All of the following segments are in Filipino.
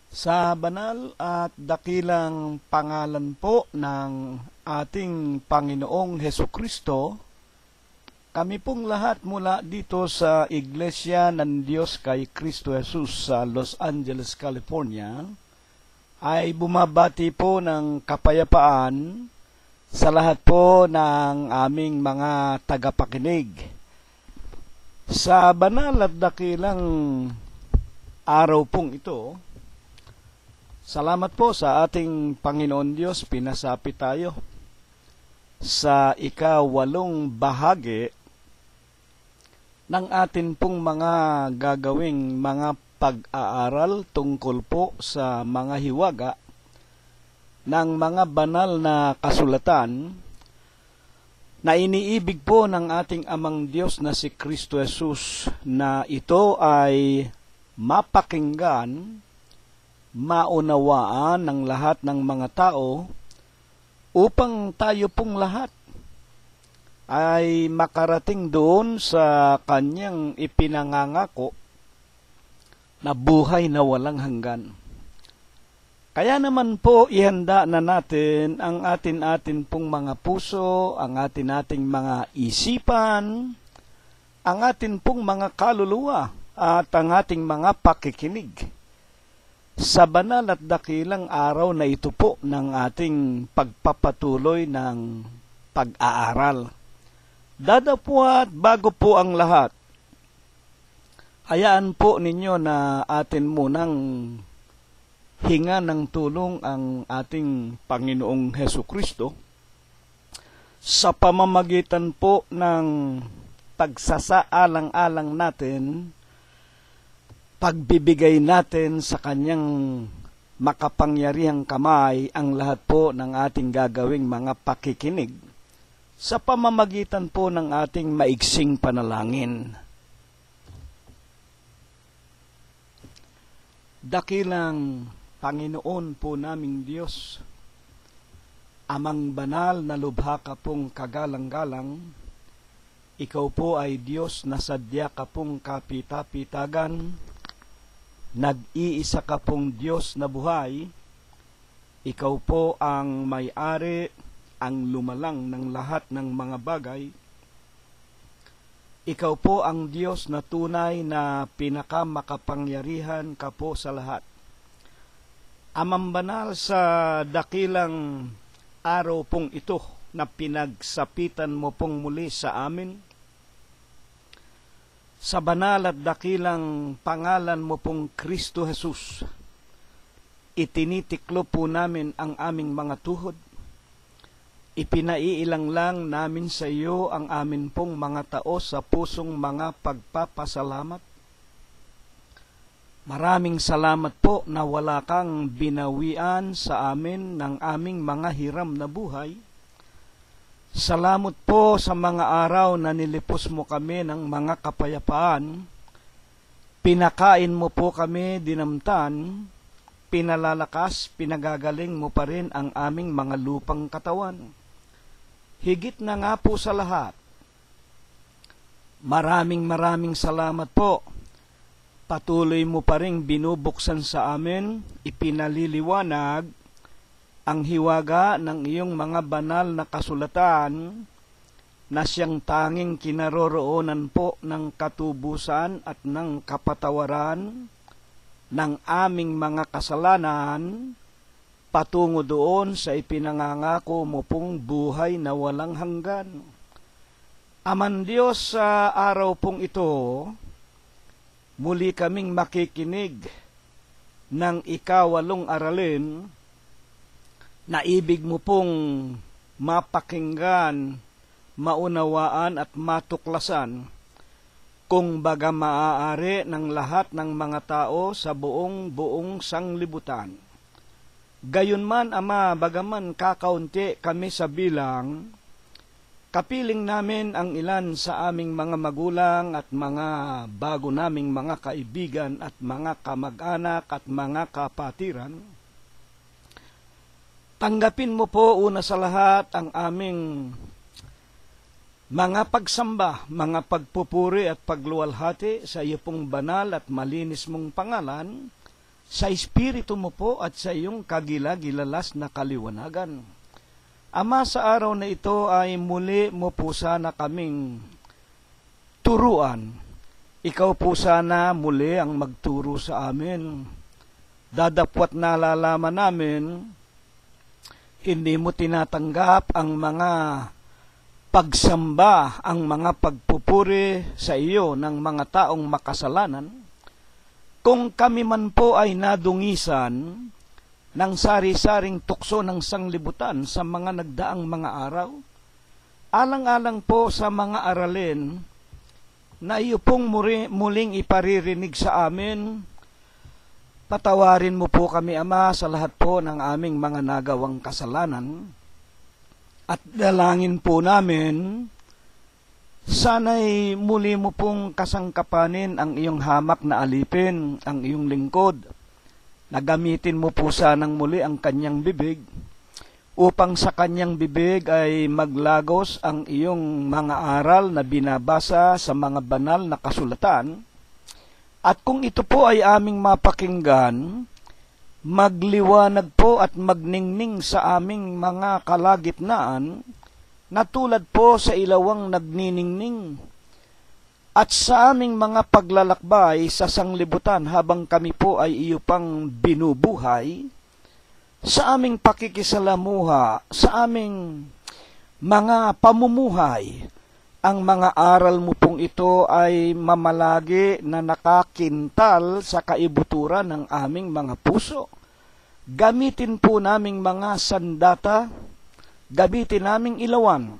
Sa banal at dakilang pangalan po ng ating Panginoong Hesukristo, kami pong lahat mula dito sa Iglesia ng Diyos kay Kristo Jesus sa Los Angeles, California, ay bumabati po ng kapayapaan sa lahat po ng aming mga tagapakinig. Sa banal at dakilang araw pong ito, salamat po sa ating Panginoon Diyos, pinasapi tayo sa ika-8 bahagi ng atin pong mga gagawing mga pag-aaral tungkol po sa mga hiwaga ng mga banal na kasulatan na iniibig po ng ating Amang Diyos na si Kristo Jesus, na ito ay mapakinggan, maunawaan ng lahat ng mga tao, upang tayo pong lahat ay makarating doon sa kanyang ipinangangako na buhay na walang hanggan. Kaya naman po ihanda na natin ang atin pong mga puso, ang ating mga isipan, ang atin pong mga kaluluwa at ang ating mga pakikinig sa banal at dakilang araw na ito po ng ating pagpapatuloy ng pag-aaral. Dadapwat bago po ang lahat, hayaan po ninyo na atin munang hinga ng tulong ang ating Panginoong Hesukristo sa pamamagitan po ng pagsasaalang-alang natin, pagbibigay natin sa kanyang makapangyarihang kamay ang lahat po ng ating gagawing mga pakikinig sa pamamagitan po ng ating maigsing panalangin. Dakilang Panginoon po naming Diyos, Amang banal na lubha ka pong kagalang-galang, ikaw po ay Diyos na sadya ka pong kapita-pitagan, nag-iisa ka pong Diyos na buhay, ikaw po ang may-ari, ang lumalang ng lahat ng mga bagay, ikaw po ang Diyos na tunay na pinakamakapangyarihan ka po sa lahat. Amang banal, sa dakilang araw pong ito na pinagsapitan mo pong muli sa amin, sa banal at dakilang pangalan mo pong Kristo Jesus, itinitiklo po namin ang aming mga tuhod. Ipinaiilang lang namin sa iyo ang amin pong mga tao sa pusong mga pagpapasalamat. Maraming salamat po na wala kang binawian sa amin ng aming mga hiram na buhay. Salamat po sa mga araw na nilipos mo kami ng mga kapayapaan. Pinakain mo po kami dinamtan, pinalalakas, pinagagaling mo pa rin ang aming mga lupang katawan. Higit na nga po sa lahat, maraming salamat po. Patuloy mo pa rin binubuksan sa amin, ipinaliliwanag ang hiwaga ng iyong mga banal na kasulatan na siyang tanging kinaroroonan po ng katubusan at ng kapatawaran ng aming mga kasalanan, patungo doon sa ipinangangako mo pong buhay na walang hanggan. Aman Diyos, sa araw pong ito, muli kaming makikinig ng ika-8 aralin na ibig mo pong mapakinggan, maunawaan at matuklasan kung baga maaari ng lahat ng mga tao sa buong sanglibutan. Gayunman, Ama, bagaman kakaunti kami sa bilang, kapiling namin ang ilan sa aming mga magulang at mga bago naming mga kaibigan at mga kamag-anak at mga kapatiran. Tanggapin mo po una sa lahat ang aming mga pagsamba, mga pagpupuri at pagluwalhati sa iyo pong banal at malinis mong pangalan, sa espiritu mo po at sa iyong kagilagilalas na kaliwanagan. Ama, sa araw na ito ay muli mo po sana kaming turuan. Ikaw po sana muli ang magturo sa amin. Dadapwat nalalaman namin, hindi mo tinatanggap ang mga pagsamba, ang mga pagpupuri sa iyo ng mga taong makasalanan. Kung kami man po ay nadungisan ng sari-saring tukso ng sanglibutan sa mga nagdaang mga araw, alang-alang po sa mga aralin na iyo pong muling iparirinig sa amin, patawarin mo po kami, Ama, sa lahat po ng aming mga nagawang kasalanan. At dalangin po namin, sana'y muli mo pong kasangkapanin ang iyong hamak na alipin, ang iyong lingkod. Nagamitin mo po sanang muli ang kanyang bibig, upang sa kanyang bibig ay maglagos ang iyong mga aral na binabasa sa mga banal na kasulatan. At kung ito po ay aming mapakinggan, magliwanag po at magningning sa aming mga kalagitnaan, na tulad po sa ilawang nagniningning, at sa aming mga paglalakbay sa sanglibutan habang kami po ay iyo pang binubuhay, sa aming pakikisalamuha, sa aming mga pamumuhay, ang mga aral mo pong ito ay mamalagi na nakakintal sa kaibuturan ng aming mga puso. Gamitin po naming mga sandata, gamitin naming ilawan,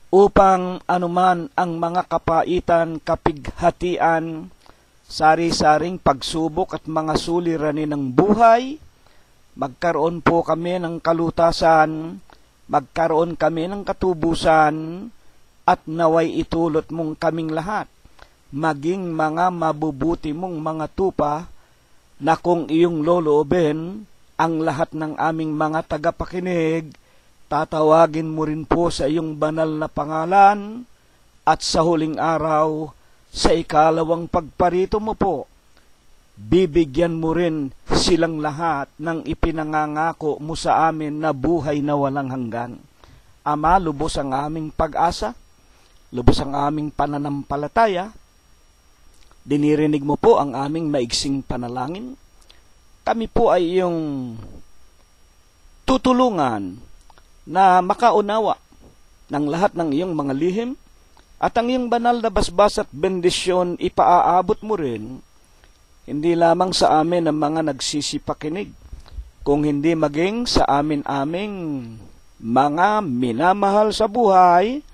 upang anuman ang mga kapaitan, kapighatian, sari-saring pagsubok at mga suliranin ng buhay, magkaroon po kami ng kalutasan, magkaroon kami ng katubusan, at naway itulot mong kaming lahat, maging mga mabubuti mong mga tupa, na kung iyong loloobin, ang lahat ng aming mga tagapakinig, tatawagin mo rin po sa iyong banal na pangalan, at sa huling araw, sa ikalawang pagparito mo po, bibigyan mo rin silang lahat ng ipinangangako mo sa amin na buhay na walang hanggan. Ama, lubos ang aming pag-asa, lubos ang aming pananampalataya, dinirinig mo po ang aming maigsing panalangin. Kami po ay iyong tutulungan na makaunawa ng lahat ng iyong mga lihim, at ang iyong banal na basbas at bendisyon ipaaabot mo rin, hindi lamang sa amin ang mga nagsisipakinig, kung hindi maging sa amin-aming mga minamahal sa buhay,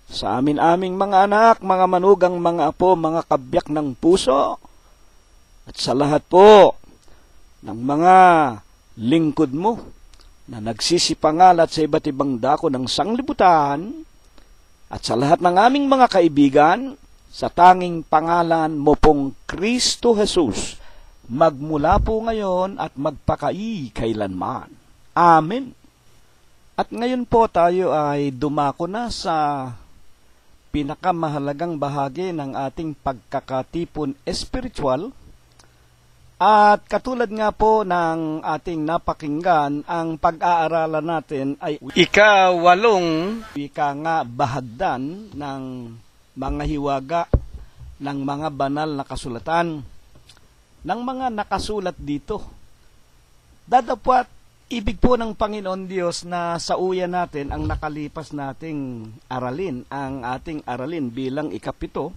sa amin-aming mga anak, mga manugang, mga apo, mga kabyak ng puso, at sa lahat po ng mga lingkod mo na nagsisipangalat sa iba't ibang dako ng sanglibutan, at sa lahat ng aming mga kaibigan, sa tanging pangalan mo pong Kristo Jesus, magmula po ngayon at magpakai kailanman. Amen. At ngayon po tayo ay dumako na sa pinakamahalagang bahagi ng ating pagkakatipon espiritual. At katulad nga po ng ating napakinggan, ang pag-aaralan natin ay ika-8 nga bahagdan ng mga hiwaga ng mga banal na kasulatan, ng mga nakasulat dito. Dadapwat ibig po ng Panginoon Diyos na sauyan natin ang nakalipas nating aralin, ang ating aralin bilang ikapito.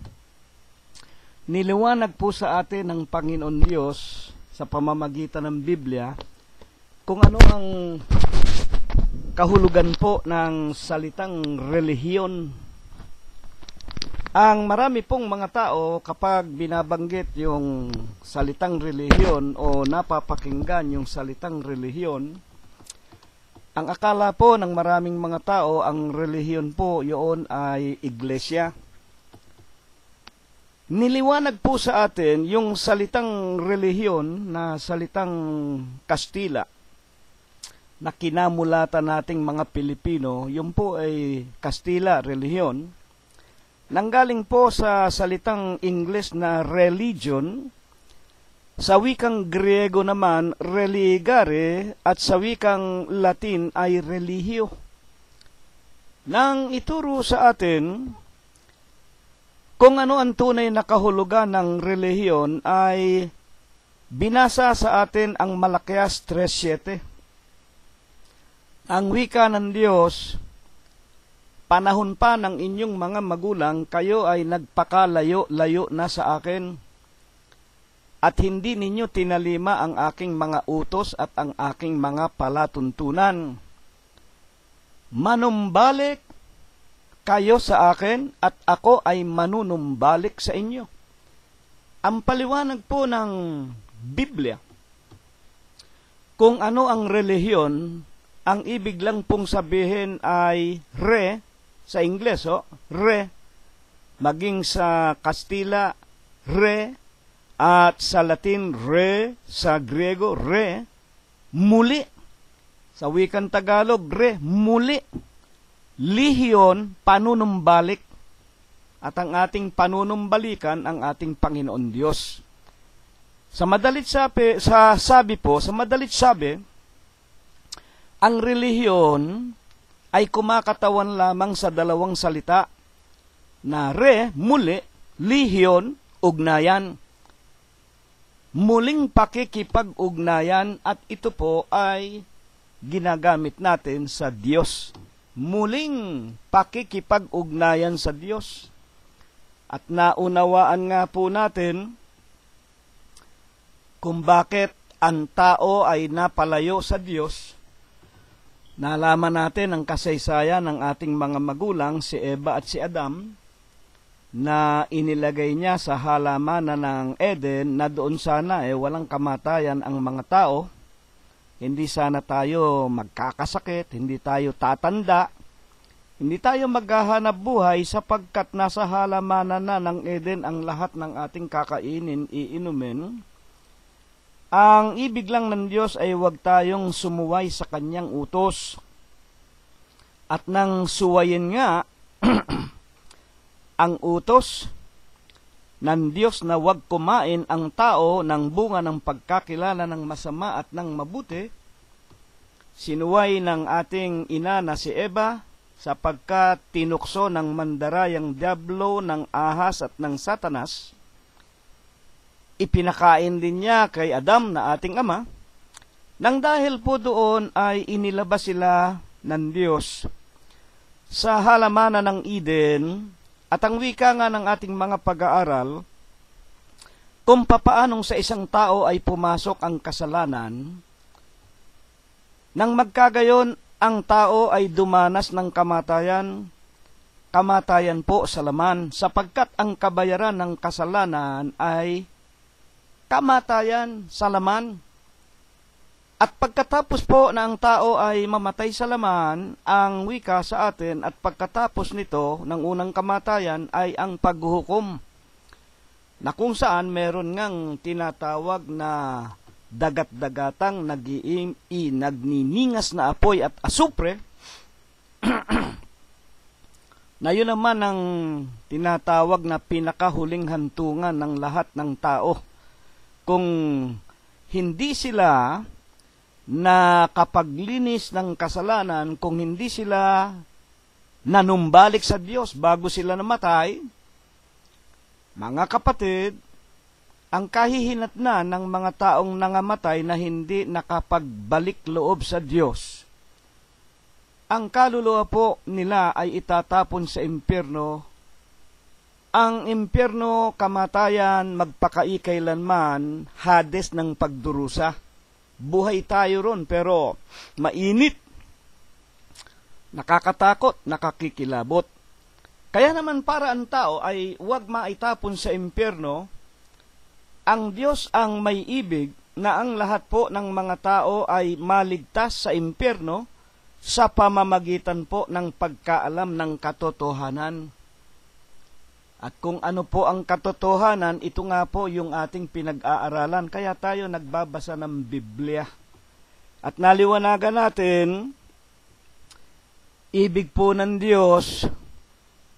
Niliwanag po sa atin ng Panginoon Diyos sa pamamagitan ng Biblia kung ano ang kahulugan po ng salitang relihiyon. Ang marami pong mga tao kapag binabanggit yung salitang relihiyon o napapakinggan yung salitang relihiyon, ang akala po ng maraming mga tao, ang relihiyon po yun ay iglesia. Niliwanag po sa atin yung salitang relihiyon na salitang Kastila na kinamulatan nating mga Pilipino, yun po ay Kastila, relihiyon. Nanggaling po sa salitang Ingles na religion, Sa wikang Griego naman, religare, at sa wikang Latin ay religio. Nang ituro sa atin kung ano ang tunay na kahulugan ng relihiyon ay binasa sa atin ang Malakias 3:7. Ang wika ng Diyos, panahon pa ng inyong mga magulang, kayo ay nagpakalayo-layo na sa akin, at hindi ninyo tinalima ang aking mga utos at ang aking mga palatuntunan. Manumbalik kayo sa akin at ako ay manunumbalik sa inyo. Ang paliwanag po ng Biblia, kung ano ang relihiyon, ang ibig lang pong sabihin ay sa Ingles, maging sa Kastila, at sa Latin, sa Griego, muli. Sa wikang Tagalog, muli. Lihiyon, panunumbalik. At ang ating panunumbalikan, ang ating Panginoon Diyos. Sa madalit sabi, ang relihiyon ay kumakatawan lamang sa dalawang salita na muli, lihiyon, ugnayan. Muling pakikipag-ugnayan, at ito po ay ginagamit natin sa Diyos. Muling pakikipag-ugnayan sa Diyos. At naunawaan nga po natin kung bakit ang tao ay napalayo sa Diyos. Nalaman natin ang kasaysayan ng ating mga magulang, si Eva at si Adam, na inilagay niya sa halamanan ng Eden na doon sana walang kamatayan ang mga tao. Hindi sana tayo magkakasakit, hindi tayo tatanda, hindi tayo maghahanap buhay sapagkat nasa halamanan na ng Eden ang lahat ng ating kakainin, iinumin. Ang ibig lang ng Diyos ay huwag tayong sumuway sa kanyang utos. At nang suwayin nga ang utos ng Diyos na huwag kumain ang tao ng bunga ng pagkakilala ng masama at ng mabuti, sinuway ng ating ina na si Eva sapagkat tinukso ng mandarayang dyablo, ng ahas at ng satanas. Ipinakain din niya kay Adam na ating ama, nang dahil po doon ay inilabas sila ng Diyos sa halamanan ng Eden. At ang wika nga ng ating mga pag-aaral, kung papaanong sa isang tao ay pumasok ang kasalanan, nang magkagayon ang tao ay dumanas ng kamatayan po sa laman, sapagkat ang kabayaran ng kasalanan ay kamatayan sa laman. At pagkatapos po na ang tao ay mamatay sa laman, ang wika sa atin, at pagkatapos nito ng unang kamatayan ay ang paghuhukom, na kung saan meron ngang tinatawag na dagat-dagatang nagniningas na apoy at asupre, na yun naman ang tinatawag na pinakahuling hantungan ng lahat ng tao. Kung hindi sila nakapaglinis ng kasalanan, kung hindi sila nanumbalik sa Diyos bago sila namatay, mga kapatid, ang kahihinatnan ng mga taong nangamatay na hindi nakapagbalik loob sa Diyos, ang kaluluwa po nila ay itatapon sa impyerno. Ang impyerno, kamatayan, magpakaikailanman, Hades ng pagdurusa. Buhay tayo ron, pero mainit, nakakatakot, nakakikilabot. Kaya naman para ang tao ay huwag maitapon sa impyerno, ang Diyos ang may ibig na ang lahat po ng mga tao ay maligtas sa impyerno sa pamamagitan po ng pagkaalam ng katotohanan. At kung ano po ang katotohanan, ito nga po yung ating pinag-aaralan. Kaya tayo nagbabasa ng Biblia. At naliwanagan natin, ibig po ng Diyos,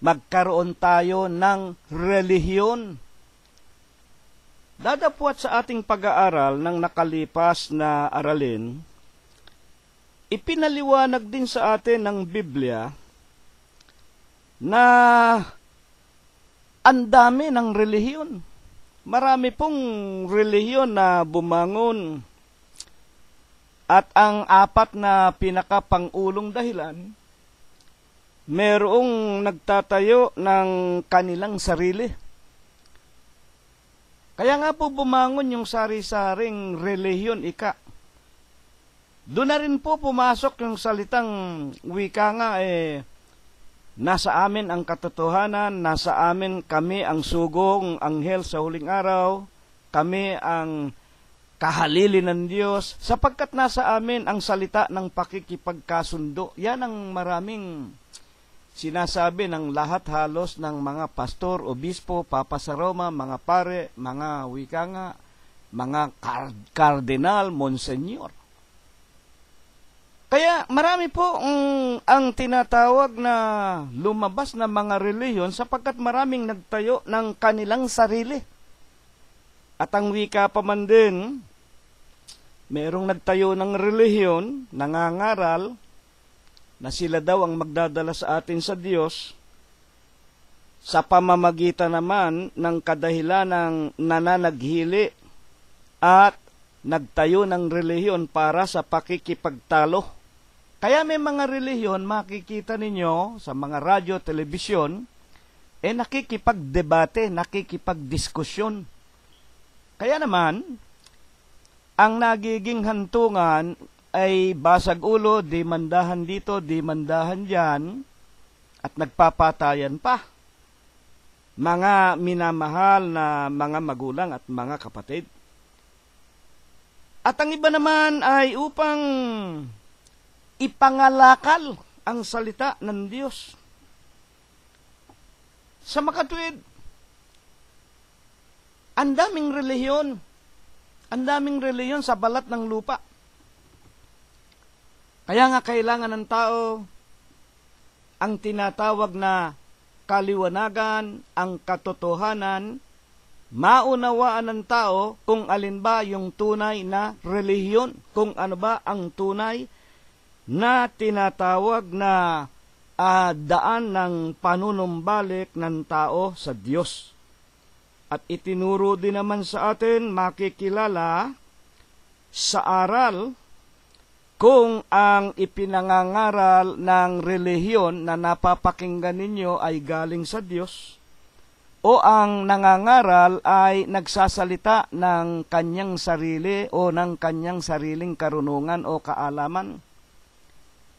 magkaroon tayo ng relihiyon. Dadapwat sa ating pag-aaral ng nakalipas na aralin, ipinaliwanag din sa atin ng Biblia na ang dami ng relihiyon. Marami pong relihiyon na bumangon at ang apat na pinakapangulong dahilan, merong nagtatayo ng kanilang sarili. Kaya nga po bumangon yung sari-saring relihiyon ika. Doon na rin po pumasok yung salitang wika nga nasa amin ang katotohanan, nasa amin kami ang sugong anghel sa huling araw, kami ang kahalili ng Diyos, sapagkat nasa amin ang salita ng pakikipagkasundo. Yan ang maraming sinasabi ng lahat halos ng mga pastor, obispo, papa sa Roma, mga pare, mga wika nga, mga kardinal, monsenyor. Kaya marami po ang tinatawag na lumabas na mga relihiyon sapagkat maraming nagtayo ng kanilang sarili. At ang wika pa man din, merong nagtayo ng relihiyon, nangangaral, na sila daw ang magdadala sa atin sa Diyos, sa pamamagitan naman ng kadahilanang nananaghili at nagtayo ng relihiyon para sa pakikipagtalo. Kaya may mga relihiyon, makikita ninyo sa mga radyo, telebisyon, nakikipagdebate, nakikipagdiskusyon. Kaya naman, ang nagiging hantungan ay basag ulo, di mandahan dito, di mandahan dyan, at nagpapatayan pa. Mga minamahal na mga magulang at mga kapatid. At ang iba naman ay upang ipangalakal ang salita ng Diyos. Sa makatuwid, ang daming relihiyon sa balat ng lupa. Kaya nga kailangan ng tao ang tinatawag na kaliwanagan, ang katotohanan, maunawaan ng tao kung alin ba yung tunay na relihiyon, kung ano ba ang tunay na tinatawag na daan ng panunumbalik ng tao sa Diyos. At itinuro din naman sa atin, makikilala sa aral kung ang ipinangangaral ng relihiyon na napapakinggan ninyo ay galing sa Diyos o ang nangangaral ay nagsasalita ng kanyang sarili o ng kanyang sariling karunungan o kaalaman.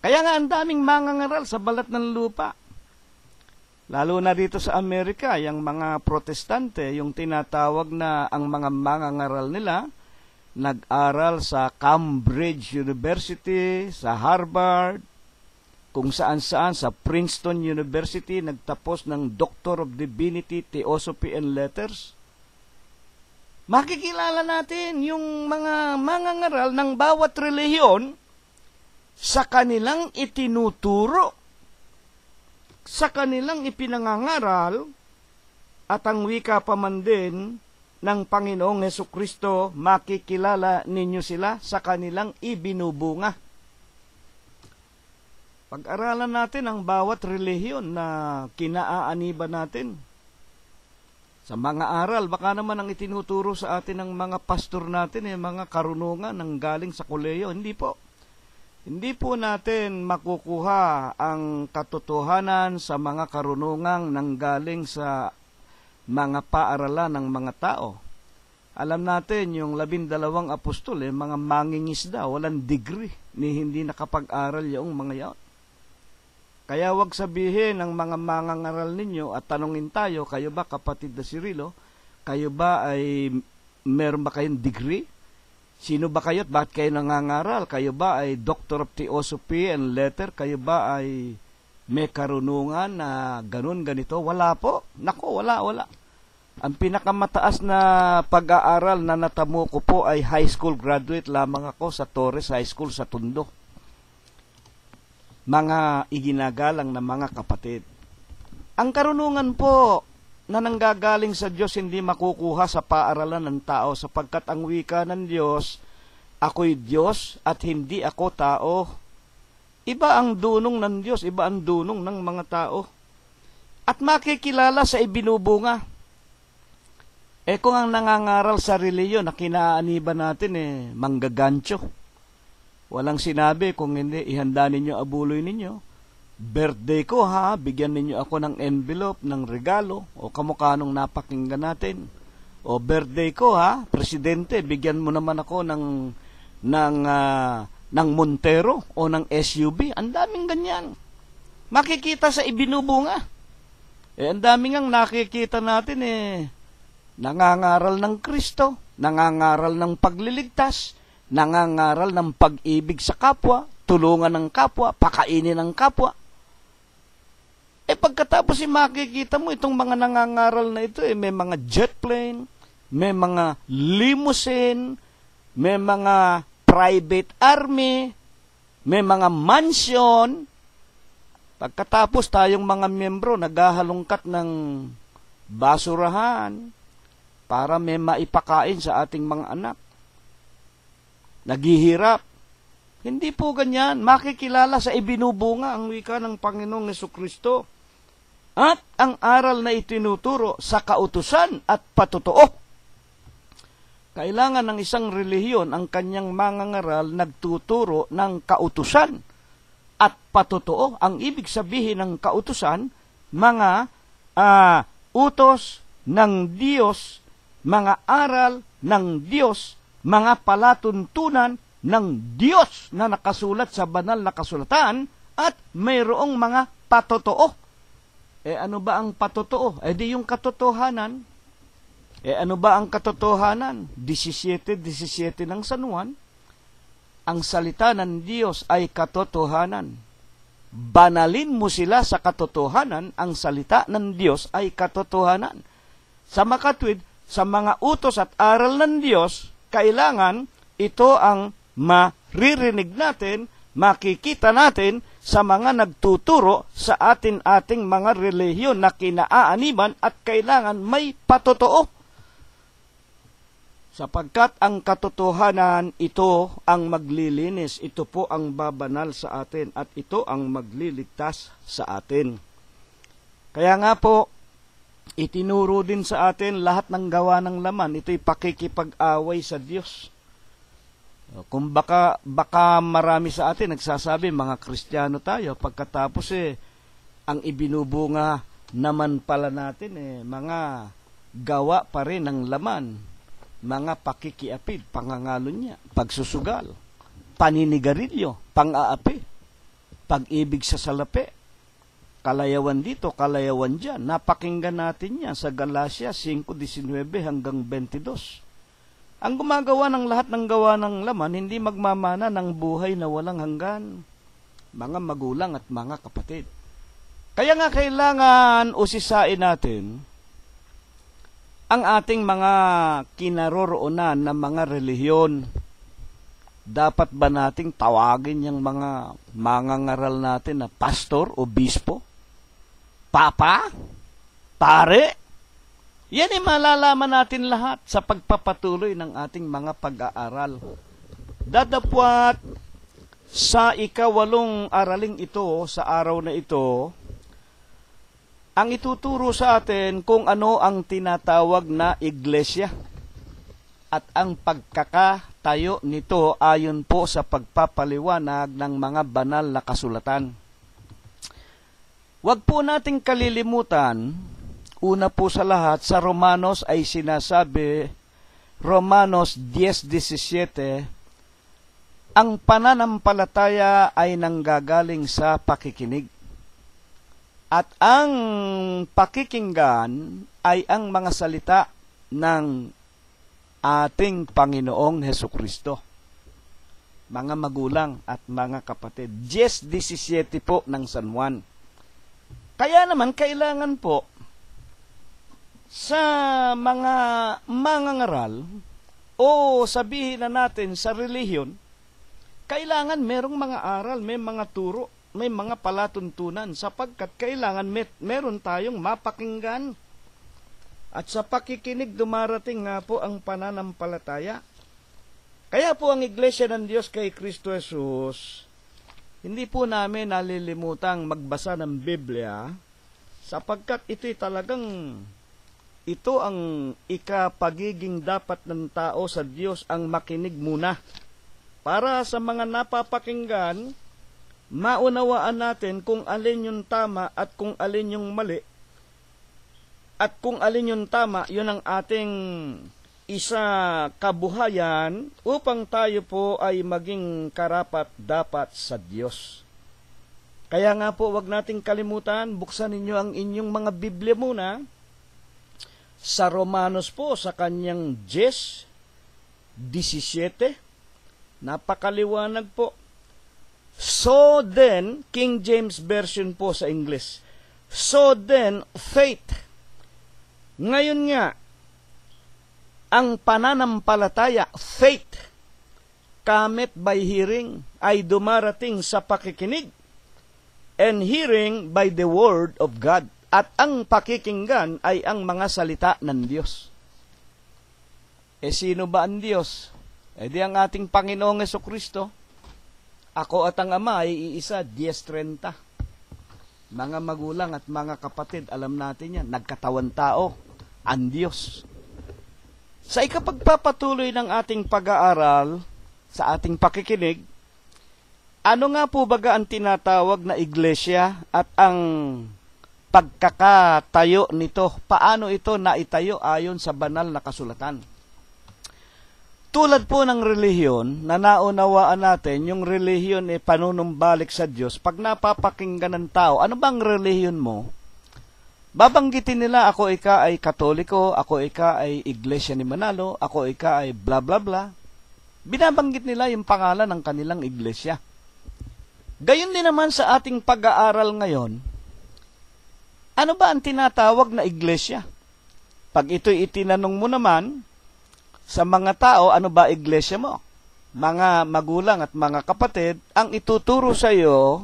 Kaya nga ang daming mangangaral sa balat ng lupa. Lalo na dito sa Amerika, yung mga protestante, yung tinatawag na ang mga mangangaral nila, nag-aral sa Cambridge University, sa Harvard, kung saan-saan, sa Princeton University, nagtapos ng Doctor of Divinity, Theosophy and Letters. Makikilala natin yung mga mangangaral ng bawat relihiyon sa kanilang itinuturo, sa kanilang ipinangangaral, at ang wika pa man din ng Panginoong Hesukristo, makikilala ninyo sila sa kanilang ibinubunga. Pag-aralan natin ang bawat relihiyon na kinaaaniban natin. Sa mga aral, baka naman ang itinuturo sa atin ng mga pastor natin, mga karunungan ng galing sa koleyo. Hindi po. Hindi po natin makukuha ang katotohanan sa mga karunungang nanggaling sa mga paaralan ng mga tao. Alam natin, yung 12 apostol, mga mangingisda, walang degree, ni hindi nakapag-aral yung mga yan. Kaya wag sabihin ng mga mangangaral ninyo at tanungin tayo, kayo ba kapatid na Cirilo? Kayo ba ay meron ba kayong degree? Sino ba kayo at bakit kayo nangangaral? Kayo ba ay Doctor of Theosophy and Letter? Kayo ba ay may karunungan na ganun, ganito? Wala po. Naku, wala. Ang pinakamataas na pag-aaral na natamo ko po ay high school graduate lamang ako sa Torres High School sa Tondo. Mga iginagalang na mga kapatid. Ang karunungan po na nanggagaling sa Diyos hindi makukuha sa paaralan ng tao, sapagkat ang wika ng Diyos, ako'y Diyos at hindi ako tao. Iba ang dunong ng Diyos, iba ang dunong ng mga tao. At makikilala sa ibinubunga. Kung ang nangangaral sa reliyon na kinaaniban natin, manggagancho. Walang sinabi kung hindi, ihanda ninyo abuloy ninyo. Birthday ko ha, bigyan ninyo ako ng envelope, ng regalo, o kamukha nung napakinggan natin. O birthday ko ha, presidente, bigyan mo naman ako ng Montero o ng SUV. Ang daming ganyan. Makikita sa ibinubunga. Ang daming ang nakikita natin nangangaral ng Kristo, nangangaral ng pagliligtas, nangangaral ng pag-ibig sa kapwa, tulungan ng kapwa, pakainin ng kapwa. Pagkatapos makikita mo itong mga nangangaral na ito, may mga jet plane, may mga limousine, may mga private army, may mga mansion. Pagkatapos tayong mga miyembro naghahalongkat ng basurahan para may maipakain sa ating mga anak. Naghihirap. Hindi po ganyan. Makikilala sa ibinubunga ang wika ng Panginoong Jesucristo. At ang aral na itinuturo sa kautusan at patotoo. Kailangan ng isang relihiyon ang kanyang mangangaral nagtuturo ng kautusan at patotoo. Ang ibig sabihin ng kautusan, mga utos ng Diyos, mga aral ng Diyos, mga palatuntunan ng Diyos na nakasulat sa banal na kasulatan at mayroong mga patotoo. Ano ba ang patotoo? Di yung katotohanan. Ano ba ang katotohanan? 17 ng San Juan. Ang salita ng Diyos ay katotohanan. Banalin mo sila sa katotohanan, ang salita ng Diyos ay katotohanan. Sa makatwid, sa mga utos at aral ng Diyos, kailangan ito ang maririnig natin, makikita natin sa mga nagtuturo sa ating mga relihiyon na kinaaaniban at kailangan may patotoo. Sapagkat ang katotohanan, ito ang maglilinis, ito po ang babanal sa atin at ito ang magliligtas sa atin. Kaya nga po, itinuro din sa atin lahat ng gawa ng laman, ito'y pakikipag-away sa Diyos. Kung baka marami sa atin nagsasabi, mga Kristiyano tayo, pagkatapos ang ibinubunga naman pala natin mga gawa pa rin ng laman, mga pakikiapid, pangangalo niya, pagsusugal, paninigarilyo, pang-aapi, pag-ibig sa salapi, kalayawan dito, kalayawan dyan. Napakinggan natin yan sa Galacia 5:19 hanggang 22. Ang gumagawa ng lahat ng gawa ng laman, hindi magmamana ng buhay na walang hanggan. Mga magulang at mga kapatid. Kaya nga kailangan usisain natin ang ating mga kinaroroonan na mga relihiyon. Dapat ba nating tawagin yung mga mangangaral natin na pastor o bispo? Papa? Pare? Yan ay malalaman natin lahat sa pagpapatuloy ng ating mga pag-aaral. Dadapwat sa 8 araling ito, sa araw na ito, ang ituturo sa atin kung ano ang tinatawag na iglesia at ang pagkakatayo nito ayon po sa pagpapaliwanag ng mga banal na kasulatan. Huwag po nating kalilimutan, una po sa lahat, sa Romanos ay sinasabi, Romanos 10:17, ang pananampalataya ay nanggagaling sa pakikinig. At ang pakikinggan ay ang mga salita ng ating Panginoong Hesukristo. Mga magulang at mga kapatid, 10:17 po ng San Juan. Kaya naman kailangan po sa mga mangangaral o sabihin na natin sa relihiyon, kailangan merong mga aral, may mga turo, may mga palatuntunan sapagkat kailangan meron tayong mapakinggan. At sa pakikinig dumarating nga po ang pananampalataya. Kaya po ang Iglesia ng Diyos kay Kristo Jesus, hindi po namin nalilimutang magbasa ng Biblia sapagkat ito ang ikapagiging dapat ng tao sa Diyos ang makinig muna. Para sa mga napapakinggan, maunawaan natin kung alin yung tama at kung alin yung mali. At kung alin yung tama, yun ang ating isa kabuhayan upang tayo po ay maging karapat-dapat sa Diyos. Kaya nga po, wag nating kalimutan, buksan ninyo ang inyong mga Biblia muna sa Romanos po, sa kanyang 10:17. Napakaliwanag po. So then, King James Version po sa English. So then, faith. Ngayon nga, ang pananampalataya, faith, cometh by hearing, ay dumarating sa pakikinig, and hearing by the word of God. At ang pakikinggan ay ang mga salita ng Diyos. Sino ba ang Diyos? Di ang ating Panginoong Jesucristo. Ako at ang Ama ay iisa, 10:30. Mga magulang at mga kapatid, alam natin yan, nagkatawan tao, ang Diyos. Sa ikapagpapatuloy ng ating pag-aaral, sa ating pakikinig, ano nga po baga ang tinatawag na iglesia at ang pagkakatayo nito? Paano ito naitayo ayon sa banal na kasulatan? Tulad po ng relihiyon, na naunawaan natin, yung relihiyon ay panunumbalik sa Diyos. Pag napapakinggan ng tao, ano bang relihiyon mo? Babanggitin nila, ako ika ay Katoliko, ako ika ay Iglesia ni Manalo, ako ika ay bla bla bla. Binabanggit nila yung pangalan ng kanilang iglesia. Gayon din naman sa ating pag-aaral ngayon, ano ba ang tinatawag na iglesia? Pag ito'y itinanong mo naman sa mga tao, ano ba iglesia mo? Mga magulang at mga kapatid, ang ituturo sa iyo,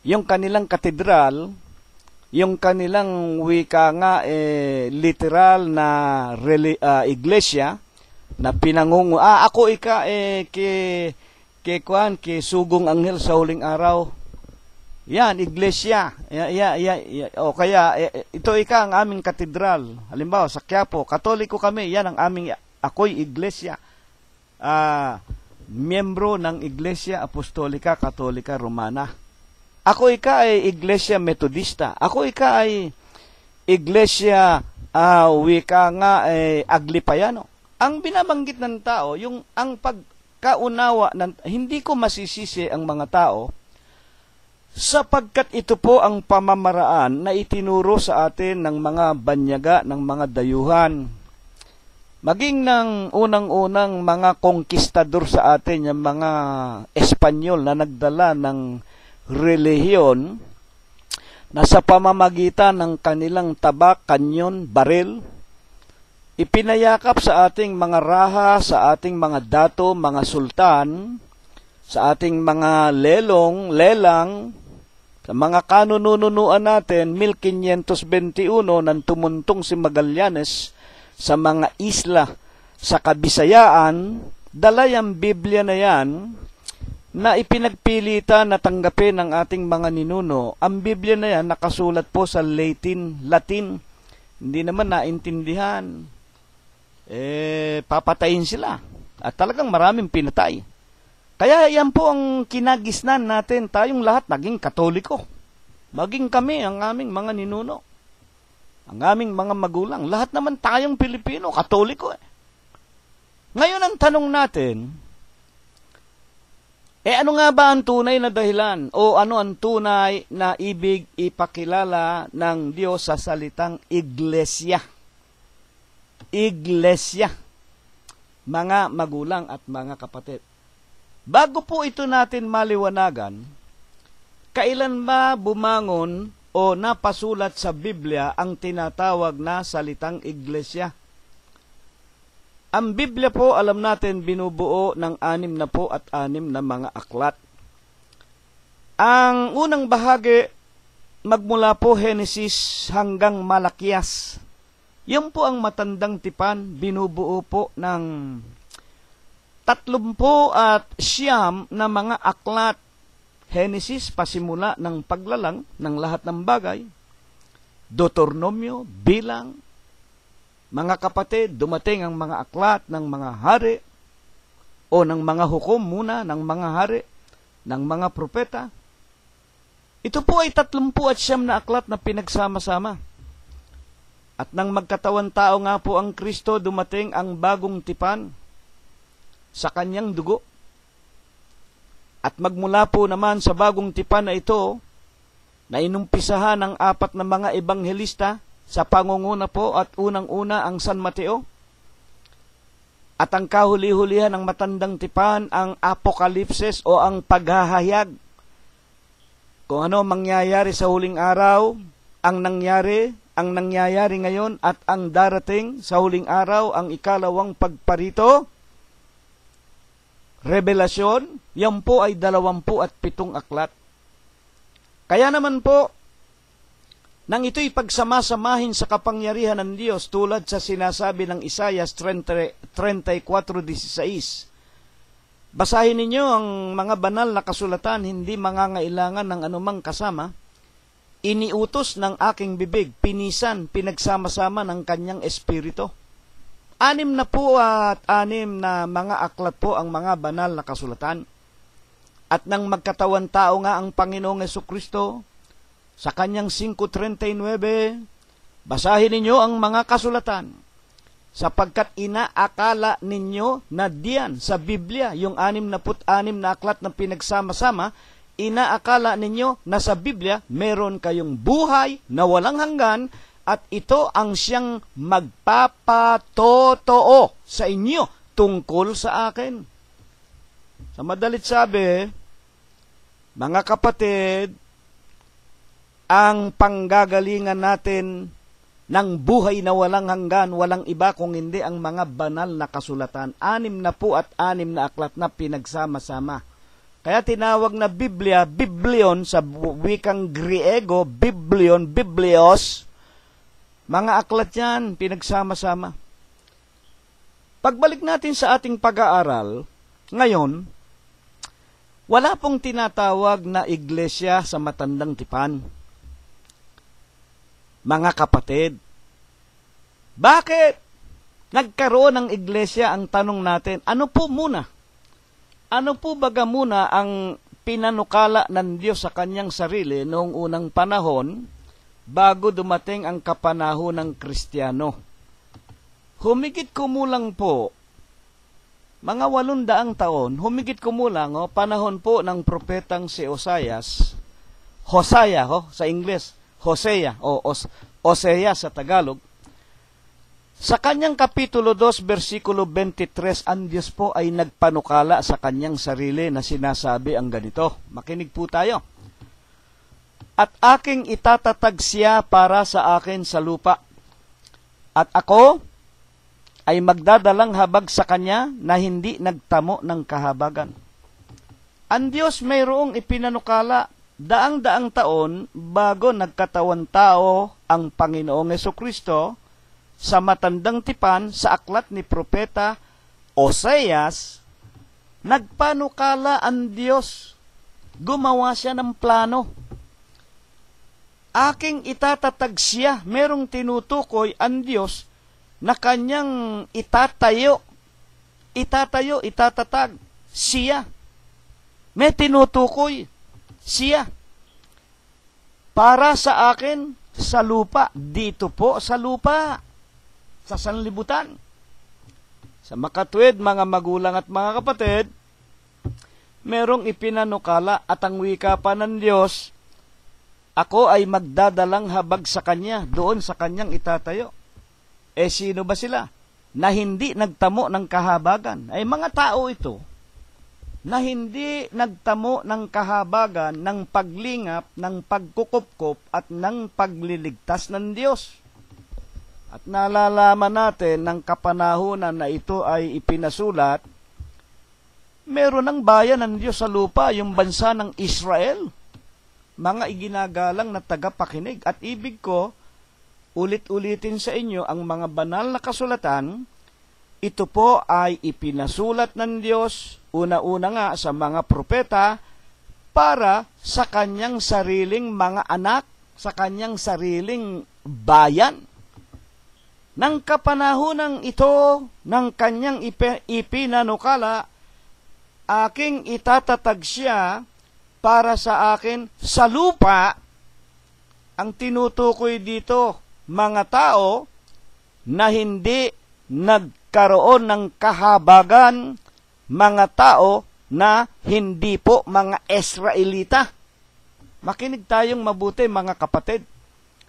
yung kanilang katedral, yung kanilang wika nga, literal na iglesia, na pinangungo, ako ika, ke Sugong Anghel sa huling araw. Yan, iglesia. O kaya, ito ika ang aming katedral. Halimbawa, sa Quiapo, Katoliko kami, yan ang aming, ako'y iglesia. Miyembro ng Iglesia Apostolika Katolika Romana. Ako ika ay Iglesia Metodista. Ako ika ay Iglesia, wika nga, Aglipayano. Ang binabanggit ng tao, ang pagkaunawa, hindi ko masisisi ang mga tao, sapagkat ito po ang pamamaraan na itinuro sa atin ng mga banyaga, ng mga dayuhan. Maging ng unang-unang mga konkistador sa atin, yung mga Espanyol na nagdala ng relihiyon na sa pamamagitan ng kanilang tabak, kanyon, baril, ipinayakap sa ating mga raha, sa ating mga dato, mga sultan, sa ating mga lelong, lelang, sa mga kanununuan natin, 1521 nang tumuntong si Magallanes sa mga isla sa Kabisayaan, dala yung Biblia na yan, na ipinagpilitan na tanggapin ng ating mga ninuno. Ang Biblia na yan nakasulat po sa Latin. Hindi naman naintindihan. Papatayin sila. At talagang maraming pinatay. Kaya yan po ang kinagisnan natin. Tayong lahat naging Katoliko. Maging kami, ang aming mga ninuno. Ang aming mga magulang. Lahat naman tayong Pilipino, Katoliko. Ngayon ang tanong natin, ano nga ba ang tunay na dahilan o ano ang tunay na ibig ipakilala ng Diyos sa salitang iglesia? Iglesia. Mga magulang at mga kapatid. Bago po ito natin maliwanagan, kailan ba bumangon o napasulat sa Biblia ang tinatawag na salitang iglesia? Ang Biblia po, alam natin, binubuo ng 66 na mga aklat. Ang unang bahagi, magmula po Henesis hanggang Malakias. Yan po ang matandang tipan, binubuo po ng 39 na mga aklat. Genesis, pasimula ng paglalang ng lahat ng bagay. Deuteronomio, bilang. Mga kapatid, dumating ang mga aklat ng mga hari o ng mga hukom muna ng mga hari, ng mga propeta. Ito po ay 39 na aklat na pinagsama-sama. At nang magkatawan tao nga po ang Kristo, dumating ang bagong tipan sa kanyang dugo. At magmula po naman sa bagong tipan na ito, na inumpisahan ng 4 na mga ebanghelista sa pangunguna po at unang-una ang San Mateo. At ang kahuli-hulihan ng matandang tipan, ang Apokalipsis o ang paghahayag. Kung ano mangyayari sa huling araw, ang nangyayari ngayon at ang darating sa huling araw, ang ikalawang pagparito. Revelasyon, yan po ay 27 aklat. Kaya naman po, nang ito'y pagsamasamahin sa kapangyarihan ng Diyos tulad sa sinasabi ng Isaiah 34:16. Basahin ninyo ang mga banal na kasulatan, hindi mangangailangan ng anumang kasama. Iniutos ng aking bibig, pinisan, pinagsama-sama ng kanyang espiritu. 6 na mga aklat po ang mga banal na kasulatan. At nang magkatawan tao nga ang Panginoong Jesucristo, sa kanyang 5:39, basahin ninyo ang mga kasulatan, sapagkat inaakala ninyo na diyan sa Biblia, yung 66 na aklat na pinagsama-sama, inaakala ninyo na sa Biblia meron kayong buhay na walang hanggan at ito ang siyang magpapatotoo sa inyo tungkol sa akin. Sa madalit sabi, mga kapatid, ang panggagalingan natin ng buhay na walang hanggan, walang iba kung hindi ang mga banal na kasulatan. 66 na aklat na pinagsama-sama. Kaya tinawag na Biblia, Biblion sa wikang Griego, Biblion, Biblios. Mga aklat yan, pinagsama-sama. Pagbalik natin sa ating pag-aaral, ngayon, wala pong tinatawag na iglesia sa matandang tipan. Mga kapatid, bakit nagkaroon ng iglesia? Ang tanong natin, ano po muna? Ano po baga muna ang pinanukala ng Diyos sa kanyang sarili noong unang panahon bago dumating ang kapanahon ng Kristiyano? Humigit kumulang po, mga 800 taon, humigit kumulang, panahon po ng propetang si Hosea sa Ingles, Hosea o Osea sa Tagalog. Sa kanyang kapitulo 2, versikulo 23, ang Diyos po ay nagpanukala sa kanyang sarili na sinasabi ang ganito. Makinig po tayo. At aking itatatag siya para sa akin sa lupa. At ako ay magdadalang habag sa kanya na hindi nagtamo ng kahabagan. Ang Diyos mayroong ipinanukala daang-daang taon bago nagkatawan tao ang Panginoong Jesucristo sa matandang tipan sa aklat ni Propeta Oseas. Nagpanukala ang Diyos. Gumawa siya ng plano. Aking itatatag siya. Merong tinutukoy ang Diyos na kanyang itatayo. Itatatag siya. May tinutukoy siya. Para sa akin, sa lupa. Dito po, sa lupa. Sa sanlibutan. Sa makatwid, mga magulang at mga kapatid, merong ipinanukala at ang wika pa ng Diyos, ako ay magdadalang habag sa Kanya, doon sa Kanyang itatayo. Sino ba sila? Na hindi nagtamo ng kahabagan. Ay mga tao ito, na hindi nagtamo ng kahabagan, ng paglingap, ng pagkukupkop, at ng pagliligtas ng Diyos. At nalalaman natin ng kapanahunan na ito ay ipinasulat, meron ng bayan ng Diyos sa lupa, yung bansa ng Israel. Mga iginagalang na tagapakinig. At ibig ko, ulit-ulitin sa inyo ang mga banal na kasulatan. Ito po ay ipinasulat ng Diyos, una-una nga sa mga propeta, para sa kanyang sariling mga anak, sa kanyang sariling bayan. Nang kapanahonang ito, ng kanyang ipinanukala, aking itatatag siya para sa akin sa lupa. Ang tinutukoy dito, mga tao na hindi nagkaroon ng kahabagan, mga tao na hindi po mga Israelita. Makinig tayong mabuti, mga kapatid.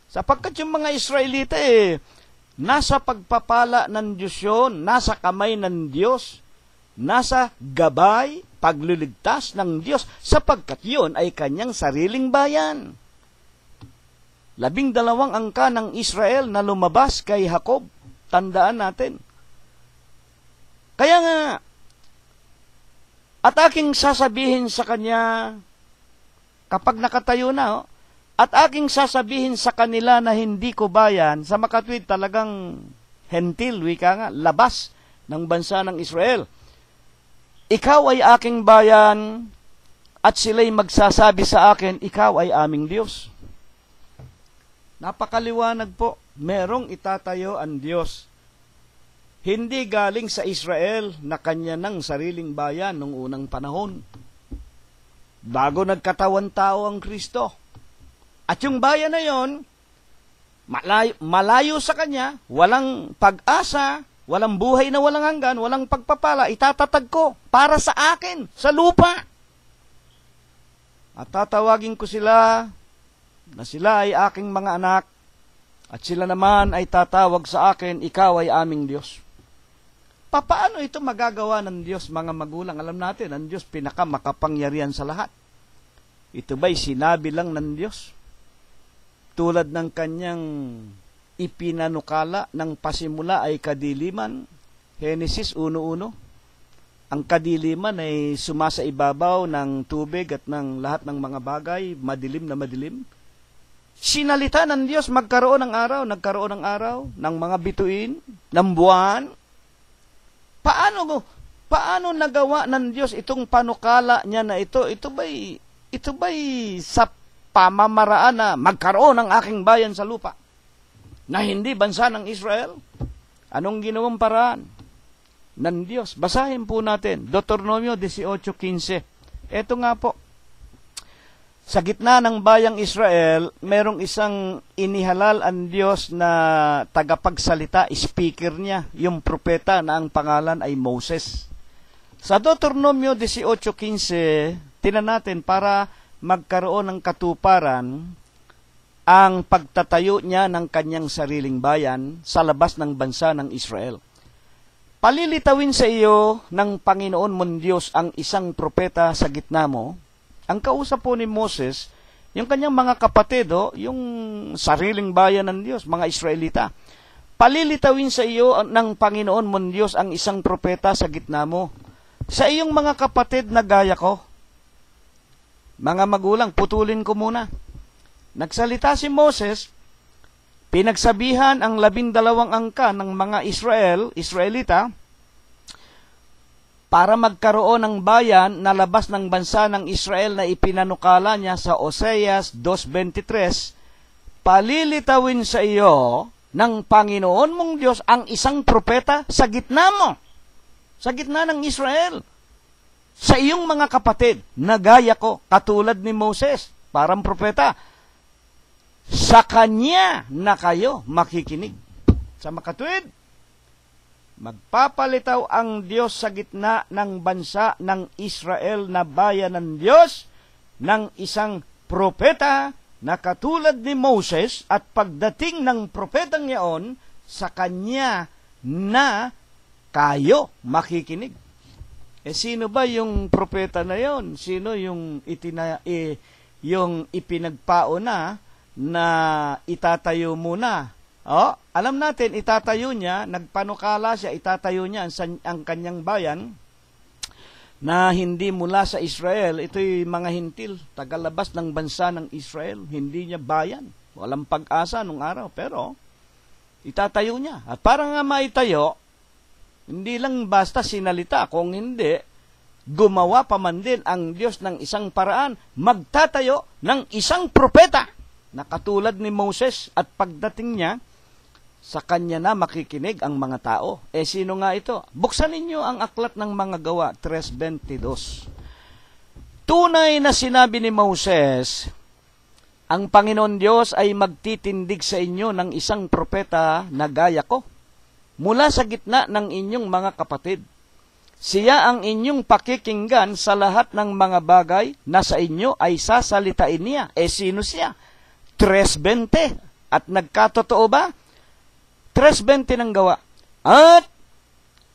Sapagkat yung mga Israelita nasa pagpapala ng Diyos yun, nasa kamay ng Diyos, nasa gabay, pagliligtas ng Diyos, sapagkat yun ay kanyang sariling bayan. 12 angka ng Israel na lumabas kay Jacob. Tandaan natin. Kaya nga, at aking sasabihin sa kanya, kapag nakatayo na, at aking sasabihin sa kanila na hindi ko bayan, sa makatwid talagang hentil, wika nga, labas ng bansa ng Israel. Ikaw ay aking bayan, at sila'y magsasabi sa akin, ikaw ay aming Diyos. Napakaliwanag po, merong itatayo ang Diyos. Hindi galing sa Israel na kanya ng sariling bayan nung unang panahon. Bago nagkatawan tao ang Kristo. At yung bayan na yon, malayo sa kanya, walang pag-asa, walang buhay na walang hanggan, walang pagpapala, itatatag ko para sa akin, sa lupa. At tatawagin ko sila na sila ay aking mga anak, at sila naman ay tatawag sa akin, ikaw ay aming Diyos. Paano ito magagawa ng Diyos, mga magulang? Alam natin, ang Diyos pinakamakapangyarihan sa lahat. Ito ba'y sinabi lang ng Diyos? Tulad ng kanyang ipinanukala ng pasimula ay kadiliman, Genesis 1:1. Ang kadiliman ay sumasa ibabaw ng tubig at ng lahat ng mga bagay, madilim na madilim. Sinalita ng Diyos, magkaroon ng araw, nagkaroon ng araw, ng mga bituin, ng buwan. Paano nagawa ng Diyos itong panukala niya na ito? Ito ba'y sa pamamaraan na magkaroon ng aking bayan sa lupa? Na hindi bansa ng Israel? Anong ginawang paraan ng Diyos? Basahin po natin, Deuteronomio 18:15. Ito nga po. Sa gitna ng bayang Israel, merong isang inihalal ang Diyos na tagapagsalita, speaker niya, yung propeta na ang pangalan ay Moses. Sa Deuteronomio 18:15, tinan natin para magkaroon ng katuparan ang pagtatayo niya ng kanyang sariling bayan sa labas ng bansa ng Israel. Palilitawin sa iyo ng Panginoon mong Diyos ang isang propeta sa gitna mo. Ang kausap po ni Moses, yung kanyang mga kapatid, yung sariling bayan ng Diyos, mga Israelita. Palilitawin sa iyo ng Panginoon mong Diyos ang isang propeta sa gitna mo. Sa iyong mga kapatid na gaya ko. Mga magulang, putulin ko muna. Nagsalita si Moses, pinagsabihan ang 12 angka ng mga Israelita, para magkaroon ng bayan na labas ng bansa ng Israel na ipinanukala niya sa Oseas 2:23, palilitawin sa iyo ng Panginoon mong Diyos ang isang propeta sa gitna mo, sa gitna ng Israel, sa iyong mga kapatid na gaya ko, katulad ni Moses, parang propeta. Sa kanya na kayo makikinig. Sa makatwid, magpapalitaw ang Diyos sa gitna ng bansa ng Israel na bayan ng Diyos ng isang propeta na katulad ni Moses, at pagdating ng propetang yaon, sa kanya na kayo makikinig. Sino ba yung propeta na yon? Sino yung ipinagpauna na itatayo muna? Alam natin, itatayo niya, nagpanukala siya, itatayo niya ang kanyang bayan na hindi mula sa Israel. Ito'y mga hintil, tagalabas ng bansa ng Israel. Hindi niya bayan. Walang pag-asa nung araw. Pero, Itatayo niya. At para nga maitayo, hindi lang basta sinalita, kung hindi, gumawa pa man din ang Diyos ng isang paraan, magtatayo ng isang propeta na katulad ni Moses, at pagdating niya, sa kanya na makikinig ang mga tao. Sino nga ito? Buksan ninyo ang aklat ng mga gawa, 3:22. Tunay na sinabi ni Moses, ang Panginoon Diyos ay magtitindig sa inyo ng isang propeta na gaya ko, mula sa gitna ng inyong mga kapatid. Siya ang inyong pakikinggan sa lahat ng mga bagay na sa inyo ay sasalitain niya. Sino siya? 3:20. At nagkatotoo ba? 3:20 ng gawa. At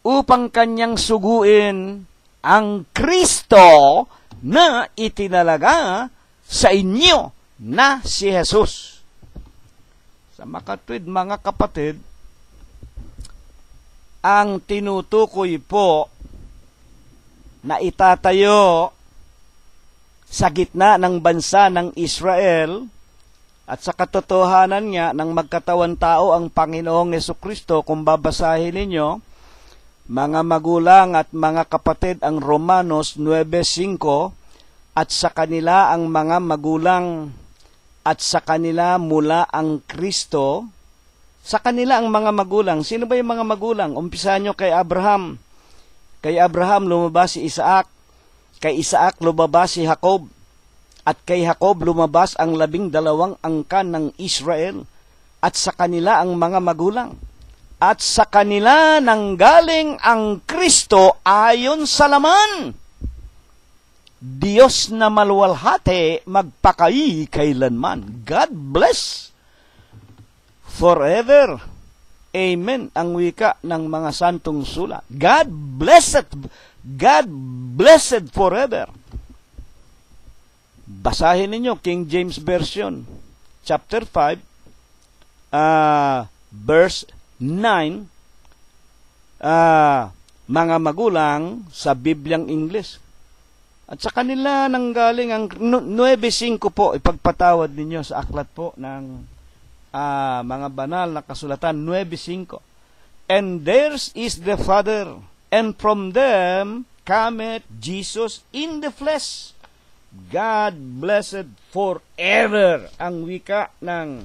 upang kanyang suguin ang Kristo na itinalaga sa inyo na si Jesus. Sa makatwid, mga kapatid, ang tinutukoy po na itatayo sa gitna ng bansa ng Israel, at sa katotohanan nga ng magkatawan tao ang Panginoong Hesukristo, kung babasahin ninyo, mga magulang at mga kapatid, ang Romanos 9:5, at sa kanila ang mga magulang, at sa kanila mula ang Kristo. Sa kanila ang mga magulang. Sino ba yung mga magulang? Umpisahan nyo kay Abraham. Kay Abraham lumabas si Isaac. Kay Isaac lumabas si Jacob. At kay Jacob lumabas ang 12 angkan ng Israel. At sa kanila ang mga magulang. At sa kanila nanggaling ang Kristo ayon sa laman. Diyos na maluwalhati, magpakai kailanman. God bless forever. Amen. Ang wika ng mga santong sulat. God blessed forever. Basahin ninyo King James Version, chapter 5, verse 9, mga magulang sa Bibliang English. At sa kanila nanggaling ang 9:5 po, ipagpatawad ninyo sa aklat po ng mga banal na kasulatan, 9:5. And theirs is the Father, and from them cometh Jesus in the flesh. God blessed forever. Ang wika ng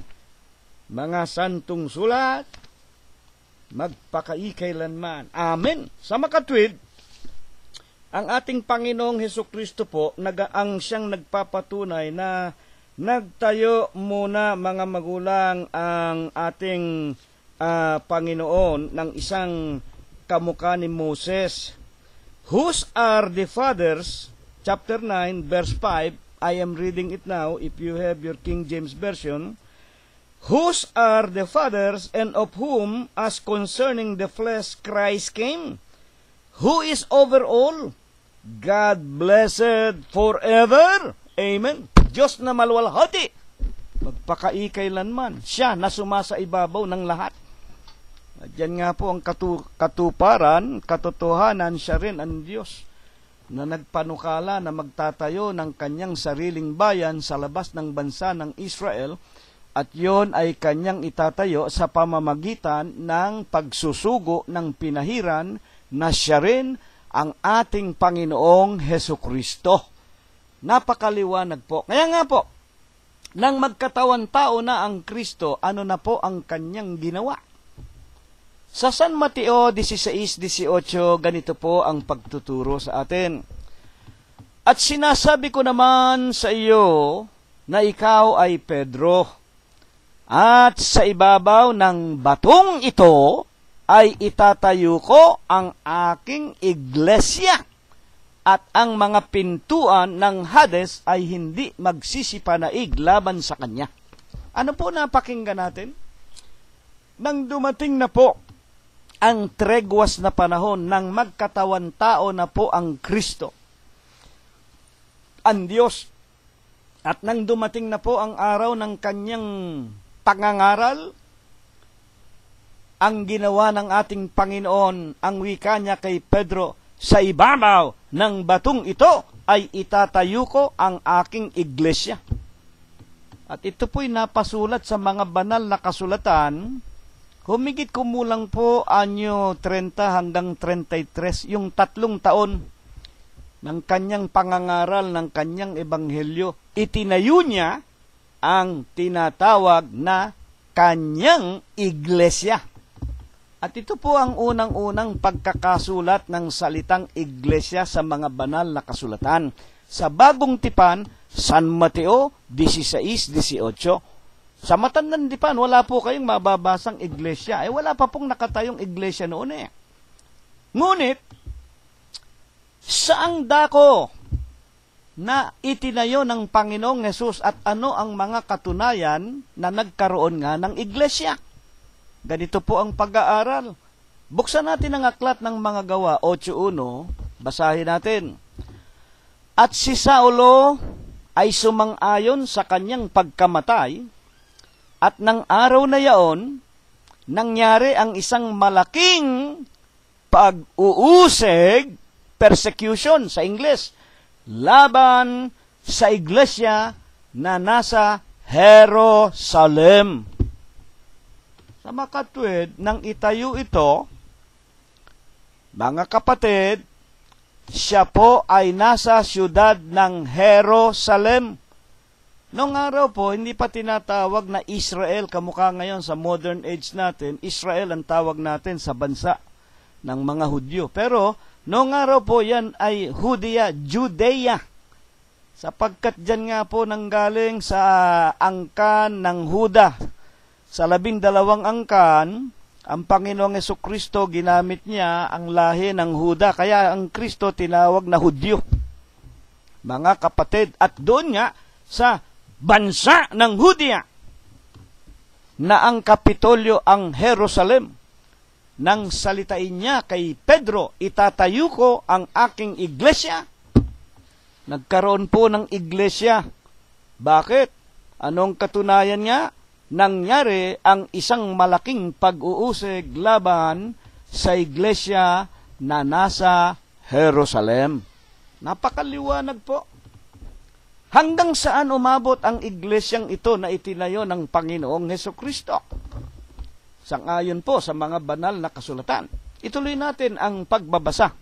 mga santong sulat, magpakaikailanman. Amen. Sa makatwid, ang ating Panginoong Hesukristo po, ang siyang nagpapatunay na nagtayo muna, mga magulang, ang ating Panginoon ng isang kamukha ni Moses. Whose are the fathers? Chapter 9, verse 5. I am reading it now, if you have your King James Version. Whose are the fathers, and of whom, as concerning the flesh, Christ came? Who is over all? God blessed forever. Amen. Diyos na maluwalhati, magpakaikailanman. Siya na sumasa ibabaw ng lahat. At yan nga po ang katuparan, katotohanan, siya rin ang Diyos na nagpanukala na magtatayo ng kanyang sariling bayan sa labas ng bansa ng Israel, at yon ay kanyang itatayo sa pamamagitan ng pagsusugo ng pinahiran na siya rin ang ating Panginoong Hesukristo. Napakaliwanag po. Kaya nga po, nang magkatawan tao na ang Kristo, ano na po ang kanyang ginawa? Sa San Mateo 16:18, ganito po ang pagtuturo sa atin. At sinasabi ko naman sa iyo na ikaw ay Pedro, at sa ibabaw ng batong ito ay itatayo ko ang aking iglesia, at ang mga pintuan ng Hades ay hindi magsisipanaig laban sa kanya. Ano po napakinggan natin? Nang dumating na po ang tregwas na panahon, ng magkatawan tao na po ang Kristo, ang Diyos, at nang dumating na po ang araw ng kanyang pangangaral, ang ginawa ng ating Panginoon, ang wika niya kay Pedro, sa ibabaw ng batong ito ay itatayo ko ang aking iglesia. At ito po'y napasulat sa mga banal na kasulatan, Humigit kumulang po anyo 30 hanggang 33, yung 3 taon ng kanyang pangangaral ng kanyang ebanghelyo. Itinayo niya ang tinatawag na kanyang iglesia. At ito po ang unang-unang pagkakasulat ng salitang iglesia sa mga banal na kasulatan. Sa Bagong Tipan, San Mateo 16:18. Sa Matandang Tipan, wala po kayong mababasang iglesia. Wala pa pong nakatayong iglesia noon eh. Ngunit, saang dako na itinayo ng Panginoong Hesus at ano ang mga katunayan na nagkaroon nga ng iglesia? Ganito po ang pag-aaral. Buksan natin ang aklat ng mga gawa, 8:1, basahin natin. At si Saulo ay sumang-ayon sa kanyang pagkamatay, at ng araw na yaon, nangyari ang isang malaking pag-uusig, persecution sa Ingles, laban sa iglesia na nasa Jerusalem. Sa makatwid, nang itayo ito, mga kapatid, siya po ay nasa siyudad ng Jerusalem. Noong araw po, hindi pa tinatawag na Israel, kamukha ngayon sa modern age natin. Israel ang tawag natin sa bansa ng mga Hudyo. Pero, noong araw po, yan ay Judea. Sapagkat dyan nga po nanggaling sa angkan ng Huda. Sa 12 angkan, ang Panginoong Hesukristo, ginamit niya ang lahi ng Huda. Kaya ang Kristo tinawag na Hudyo. Mga kapatid, at doon nga sa bansa ng Hudea, na ang Kapitolyo ang Jerusalem, nang salitain niya kay Pedro, itatayo ko ang aking iglesia. Nagkaroon po ng iglesia. Bakit? Anong katunayan nga? Nangyari ang isang malaking pag-uusig laban sa iglesia na nasa Jerusalem. Napakaliwanag po. Hanggang saan umabot ang iglesyang ito na itinayo ng Panginoong Hesukristo? Sangayon po sa mga banal na kasulatan. Ituloy natin ang pagbabasa.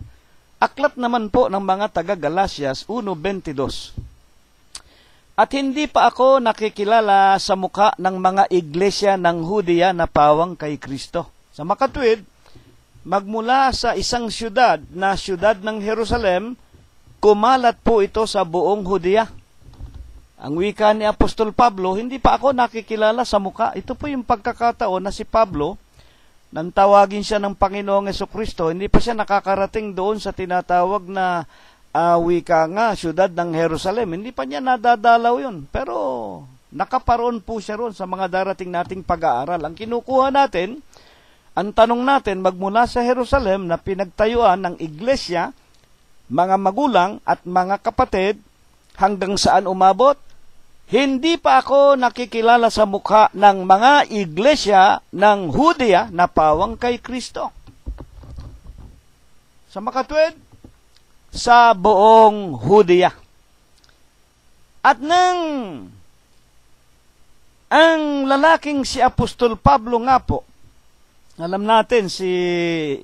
Aklat naman po ng mga taga-Galatias 1:22. At hindi pa ako nakikilala sa mukha ng mga iglesia ng Judea na pawang kay Kristo. Sa makatwid, magmula sa isang siyudad na siyudad ng Jerusalem, kumalat po ito sa buong Judea. Ang wika ni Apostol Pablo, hindi pa ako nakikilala sa mukha. Ito po yung pagkakataon na si Pablo, nang tawagin siya ng Panginoong Hesukristo, hindi pa siya nakakarating doon sa tinatawag na wika nga, siyudad ng Jerusalem. Hindi pa niya nadadalaw yun. Pero nakaparoon po siya ron sa mga darating nating pag-aaral. Ang kinukuha natin, ang tanong natin, magmula sa Jerusalem na pinagtayuan ng iglesia, mga magulang at mga kapatid, hanggang saan umabot? Hindi pa ako nakikilala sa mukha ng mga iglesia ng Judea na pawang kay Kristo. Sa makatwid, sa buong Judea. At nang ang lalaking si Apostol Pablo nga po, alam natin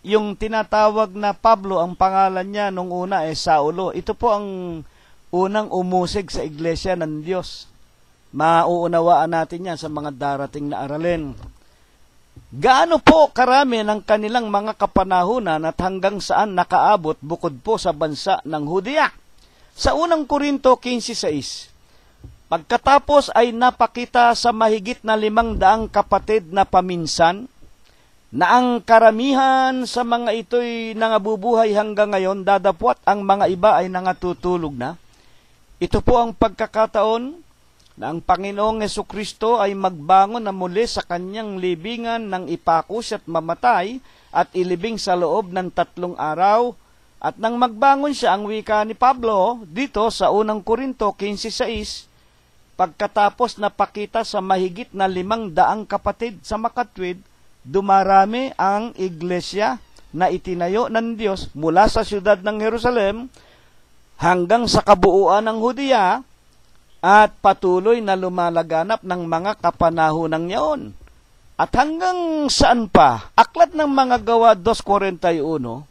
yung tinatawag na Pablo, ang pangalan niya nung una ay Saulo. Ito po ang unang umusig sa iglesia ng Diyos. Mauunawaan natin yan sa mga darating na aralin. Gaano po karami ng kanilang mga kapanahunan at hanggang saan nakaabot bukod po sa bansa ng Judea? Sa unang Korinto 15:6, pagkatapos ay napakita sa mahigit na 500 kapatid na paminsan na ang karamihan sa mga ito'y nangabubuhay hanggang ngayon, dadapwat ang mga iba ay nangatutulog na. Ito po ang pagkakataon na ang Panginoong Hesukristo ay magbangon na muli sa kanyang libingan nang ipako siya at mamatay at ilibing sa loob ng 3 araw. At nang magbangon siya, ang wika ni Pablo dito sa unang Korinto 15:6, pagkatapos napakita sa mahigit na 500 kapatid sa makatwid, dumarami ang iglesia na itinayo ng Diyos mula sa siyudad ng Jerusalem hanggang sa kabuuan ng Judea, at patuloy na lumalaganap ng mga kapanahonang yaon. At hanggang saan pa, aklat ng mga gawa 2:41,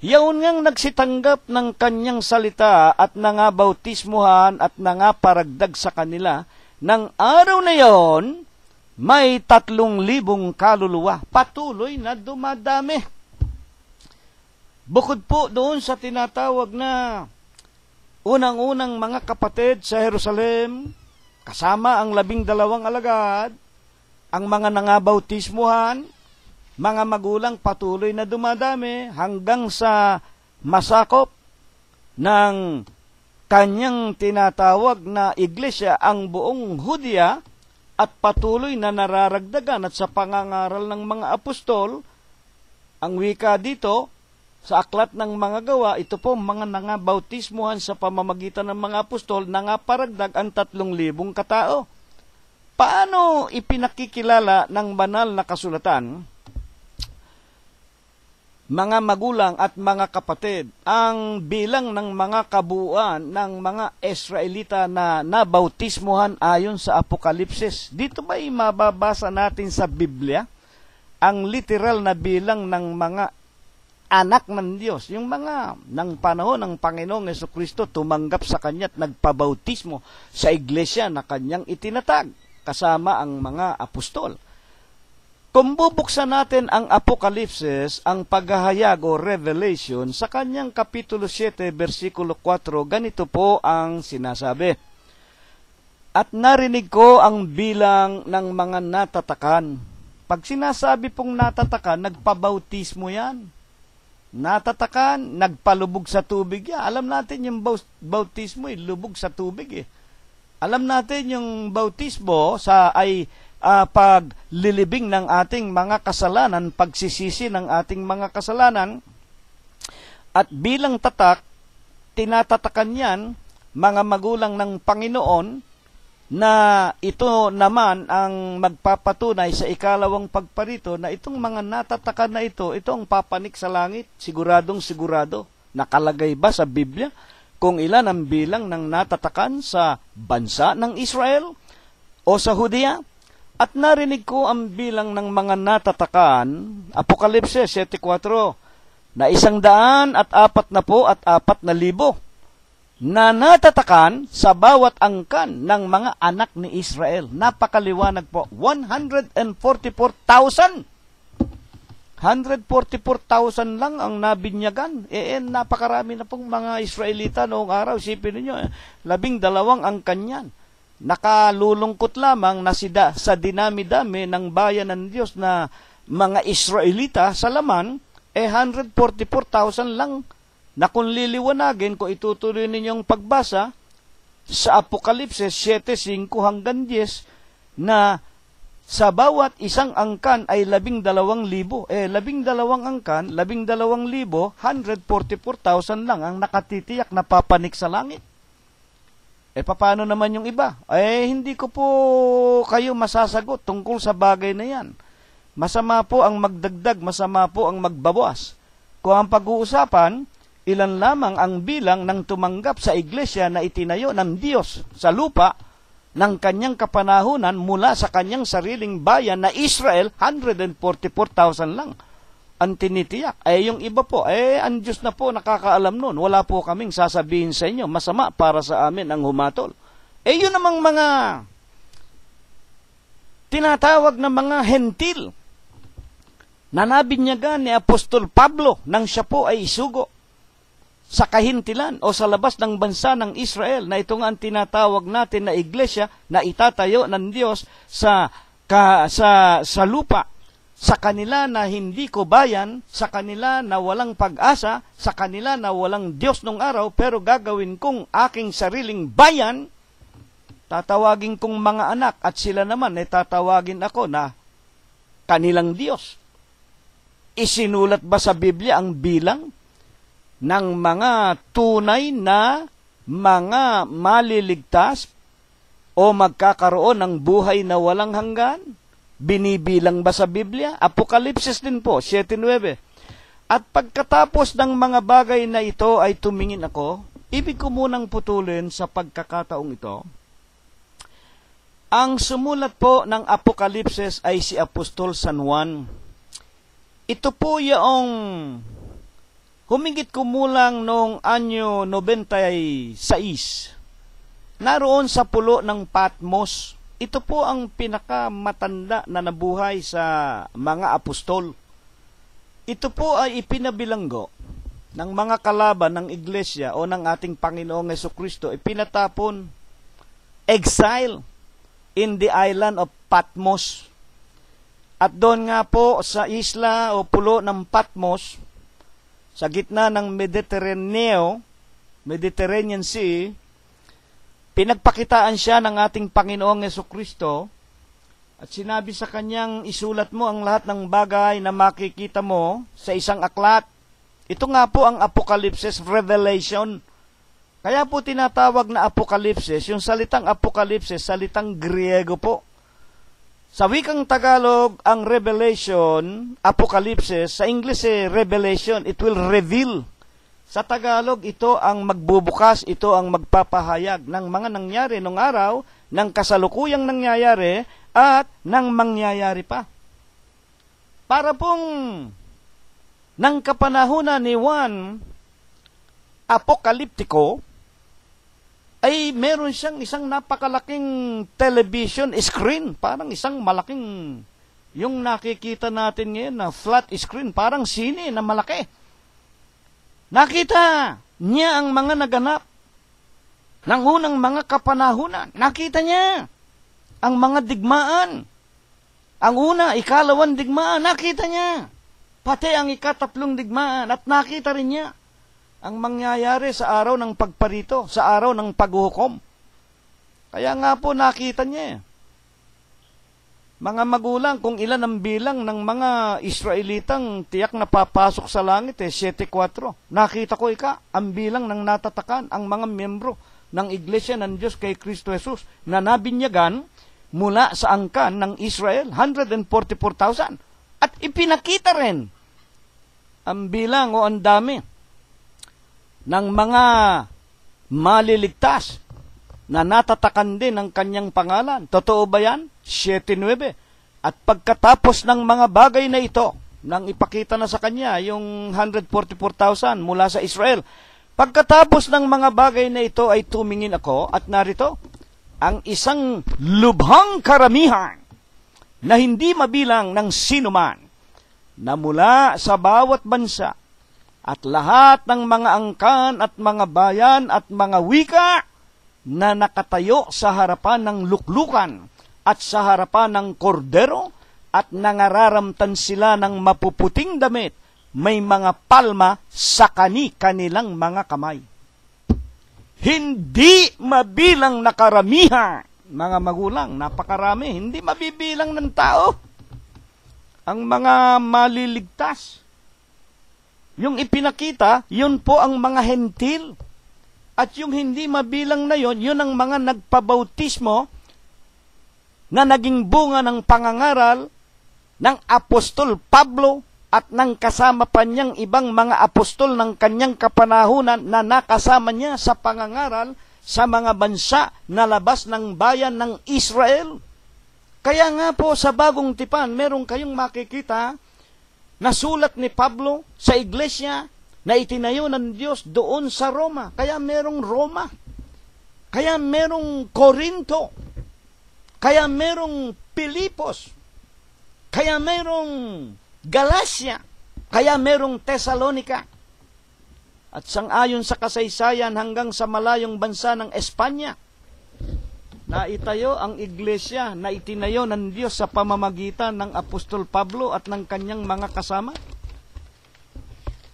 yaon ngang nagsitanggap ng kanyang salita at nangabautismuhan at nangaparagdag sa kanila, ng araw na yaon, may 3,000 kaluluwa. Patuloy na dumadami. Bukod po doon sa tinatawag na unang-unang mga kapatid sa Jerusalem, kasama ang 12 alagad, ang mga nangabautismuhan, mga magulang patuloy na dumadami hanggang sa masakop ng kanyang tinatawag na iglesia ang buong Hudiya at patuloy na nararagdagan at sa pangangaral ng mga apostol, ang wika dito sa aklat ng mga gawa, ito po mga nangabautismuhan sa pamamagitan ng mga apostol, nangaparagdag ang 3,000 katao. Paano ipinakikilala ng banal na kasulatan, mga magulang at mga kapatid, ang bilang ng mga kabuuan ng mga Israelita na nabautismuhan ayon sa Apokalipsis? Dito ba mababasa natin sa Biblia ang literal na bilang ng mga anak ng Diyos, yung mga ng panahon ng Panginoong Jesucristo tumanggap sa Kanya at nagpabautismo sa iglesia na Kanyang itinatag, kasama ang mga apostol? Kung bubuksan natin ang Apokalipsis, ang paghahayag o Revelation, sa kanyang Kapitulo 7, versikulo 4, ganito po ang sinasabi. At narinig ko ang bilang ng mga natatakan. Pag sinasabi pong natatakan, nagpabautismo yan. Natatakan, nagpalubog sa tubig yan. Alam natin yung bautismo, lubog sa tubig. Alam natin yung bautismo ay paglilibing ng ating mga kasalanan, pagsisisi ng ating mga kasalanan, at bilang tatak, tinatatakan yan mga magulang ng Panginoon na ito naman ang magpapatunay sa ikalawang pagparito na itong mga natatakan na ito ang papanik sa langit, siguradong sigurado. Nakalagay ba sa Biblia kung ilan ang bilang ng natatakan sa bansa ng Israel o sa Hudiya? At narinig ko ang bilang ng mga natatakan, Apokalipsis 7:4, na 144,000 na natatakan sa bawat angkan ng mga anak ni Israel. Napakaliwanag po. 144,000. 144,000 lang ang nabinyagan. Napakarami na pong mga Israelita noong araw. Isipin ninyo, 12 angkan yan. Nakalulungkot lamang na sa dinami-dami ng bayan ng Diyos na mga Israelita sa laman, 144,000 lang. Na kung liliwanagin, kung itutuloy ninyong pagbasa sa Apokalipsis 7:5 hanggang 10, na sa bawat isang angkan ay 12,000. 12 angkan, 12,000, 144,000 lang ang nakatitiyak na papanik sa langit. Paano naman yung iba? Hindi ko po kayo masasagot tungkol sa bagay na yan. Masama po ang magdagdag, masama po ang magbawas. Kung ang pag-uusapan, ilan lamang ang bilang ng tumanggap sa iglesia na itinayo ng Diyos sa lupa ng kanyang kapanahunan mula sa kanyang sariling bayan na Israel, 144,000 lang ang tinitiyak. Yung iba po, ang Diyos na po nakakaalam nun. Wala po kaming sasabihin sa inyo. Masama para sa amin ang humatol. Yun namang mga tinatawag na mga hentil na nabinyagan ni Apostol Pablo nang siya po ay isugo sa kahintilan o sa labas ng bansa ng Israel, na ito nga ang tinatawag natin na iglesia na itatayo ng Diyos sa lupa, sa kanila na hindi ko bayan, sa kanila na walang pag-asa, sa kanila na walang Diyos nung araw, pero gagawin kong aking sariling bayan, tatawagin kong mga anak, at sila naman ay tatawagin ako na kanilang Diyos. Isinulat ba sa Biblia ang bilang ng mga tunay na mga maliligtas o magkakaroon ng buhay na walang hanggan? Binibilang ba sa Biblia? Apokalipsis din po, 7:9. At pagkatapos ng mga bagay na ito ay tumingin ako, ibig ko munang putulin sa pagkakataong ito Ang sumulat po ng Apokalipsis ay si Apostol San Juan. Ito po yung humigit kumulang noong anyo 96. Naroon sa pulo ng Patmos. Ito po ang pinakamatanda na nabuhay sa mga apostol. Ito po ay ipinabilanggo ng mga kalaban ng iglesia o ng ating Panginoong Jesucristo. Ipinatapon, exile in the island of Patmos. At doon nga po sa isla o pulo ng Patmos, sa gitna ng Mediterranean Sea, pinagpakitaan siya ng ating Panginoong Jesucristo at sinabi sa kanyang, isulat mo ang lahat ng bagay na makikita mo sa isang aklat. Ito nga po ang Apokalipsis, Revelation. Kaya po tinatawag na Apokalipsis, yung salitang Apokalipsis, salitang Griego po. Sa wikang Tagalog, ang Revelation, Apokalipsis, sa English Revelation, it will reveal. Sa Tagalog, ito ang magbubukas, ito ang magpapahayag ng mga nangyari nung araw, ng kasalukuyang nangyayari, at ng mangyayari pa. Para pong ng kapanahunan ni Juan Apokaliptiko, ay meron siyang isang napakalaking television screen, parang isang malaking, yung nakikita natin ngayon na flat screen, parang sine na malaki. Nakita niya ang mga naganap ng unang mga kapanahunan. Nakita niya ang mga digmaan. Ang una, ikalawang digmaan, nakita niya. Pati ang ikatatlong digmaan, at nakita rin niya ang mangyayari sa araw ng pagparito, sa araw ng paghuhukom. Kaya nga po nakita niya. Mga magulang, kung ilan ang bilang ng mga Israelitang tiyak na papasok sa langit, 7-4. Nakita ko ang bilang ng natatakan, ang mga miyembro ng Iglesia ng Diyos kay Kristo Jesus, na nabinyagan mula sa angkan ng Israel, 144,000. At ipinakita rin ang bilang o ang dami ng mga maliligtas na natatakan din ng kanyang pangalan. Totoo ba yan? 7-9. At pagkatapos ng mga bagay na ito, nang ipakita na sa kanya yung 144,000 mula sa Israel, pagkatapos ng mga bagay na ito ay tumingin ako at narito, ang isang lubhang karamihan na hindi mabilang ng sinuman na mula sa bawat bansa at lahat ng mga angkan at mga bayan at mga wika na nakatayo sa harapan ng luklukan at sa harapan ng kordero at nangararamtan sila ng mapuputing damit, may mga palma sa kanilang mga kamay. Hindi mabilang na karamihan, mga magulang, napakarami, hindi mabibilang ng tao. Ang mga maliligtas, yung ipinakita, yun po ang mga hentil. At yung hindi mabilang na yun, yun ang mga nagpabautismo na naging bunga ng pangangaral ng Apostol Pablo at ng kasama pa niyang ibang mga apostol ng kanyang kapanahunan na nakasama niya sa pangangaral sa mga bansa na labas ng bayan ng Israel. Kaya nga po sa Bagong Tipan, meron kayong makikita na sulat ni Pablo sa iglesia na itinayo ng Diyos doon sa Roma. Kaya merong Roma. Kaya merong Corinto. Kaya merong Pilipos. Kaya merong Galacia. Kaya merong Thessalonica. At sangayon sa kasaysayan hanggang sa malayong bansa ng Espanya, na itayo ang iglesia na itinayo ng Diyos sa pamamagitan ng Apostol Pablo at ng kanyang mga kasama.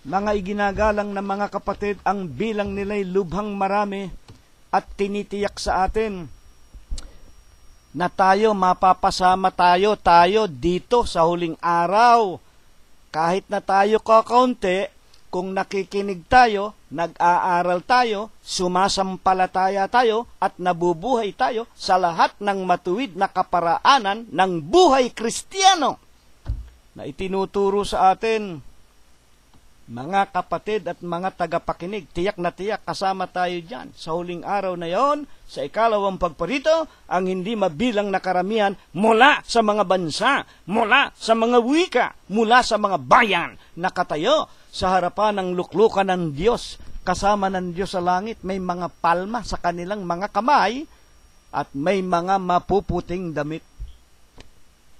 Mga iginagalang na mga kapatid, ang bilang nila'y lubhang marami at tinitiyak sa atin na tayo, mapapasama tayo dito sa huling araw. Kahit na tayo kakaunti, kung nakikinig tayo, nag-aaral tayo, sumasampalataya tayo, at nabubuhay tayo sa lahat ng matuwid na kaparaanan ng buhay Kristiyano na itinuturo sa atin Mga kapatid at mga tagapakinig, tiyak na tiyak kasama tayo dyan. Sa huling araw na yon, sa ikalawang pagparito, ang hindi mabilang na karamihan mula sa mga bansa, mula sa mga wika, mula sa mga bayan, nakatayo sa harapan ng luklukan ng Diyos. Kasama ng Diyos sa langit, may mga palma sa kanilang mga kamay at may mga mapuputing damit.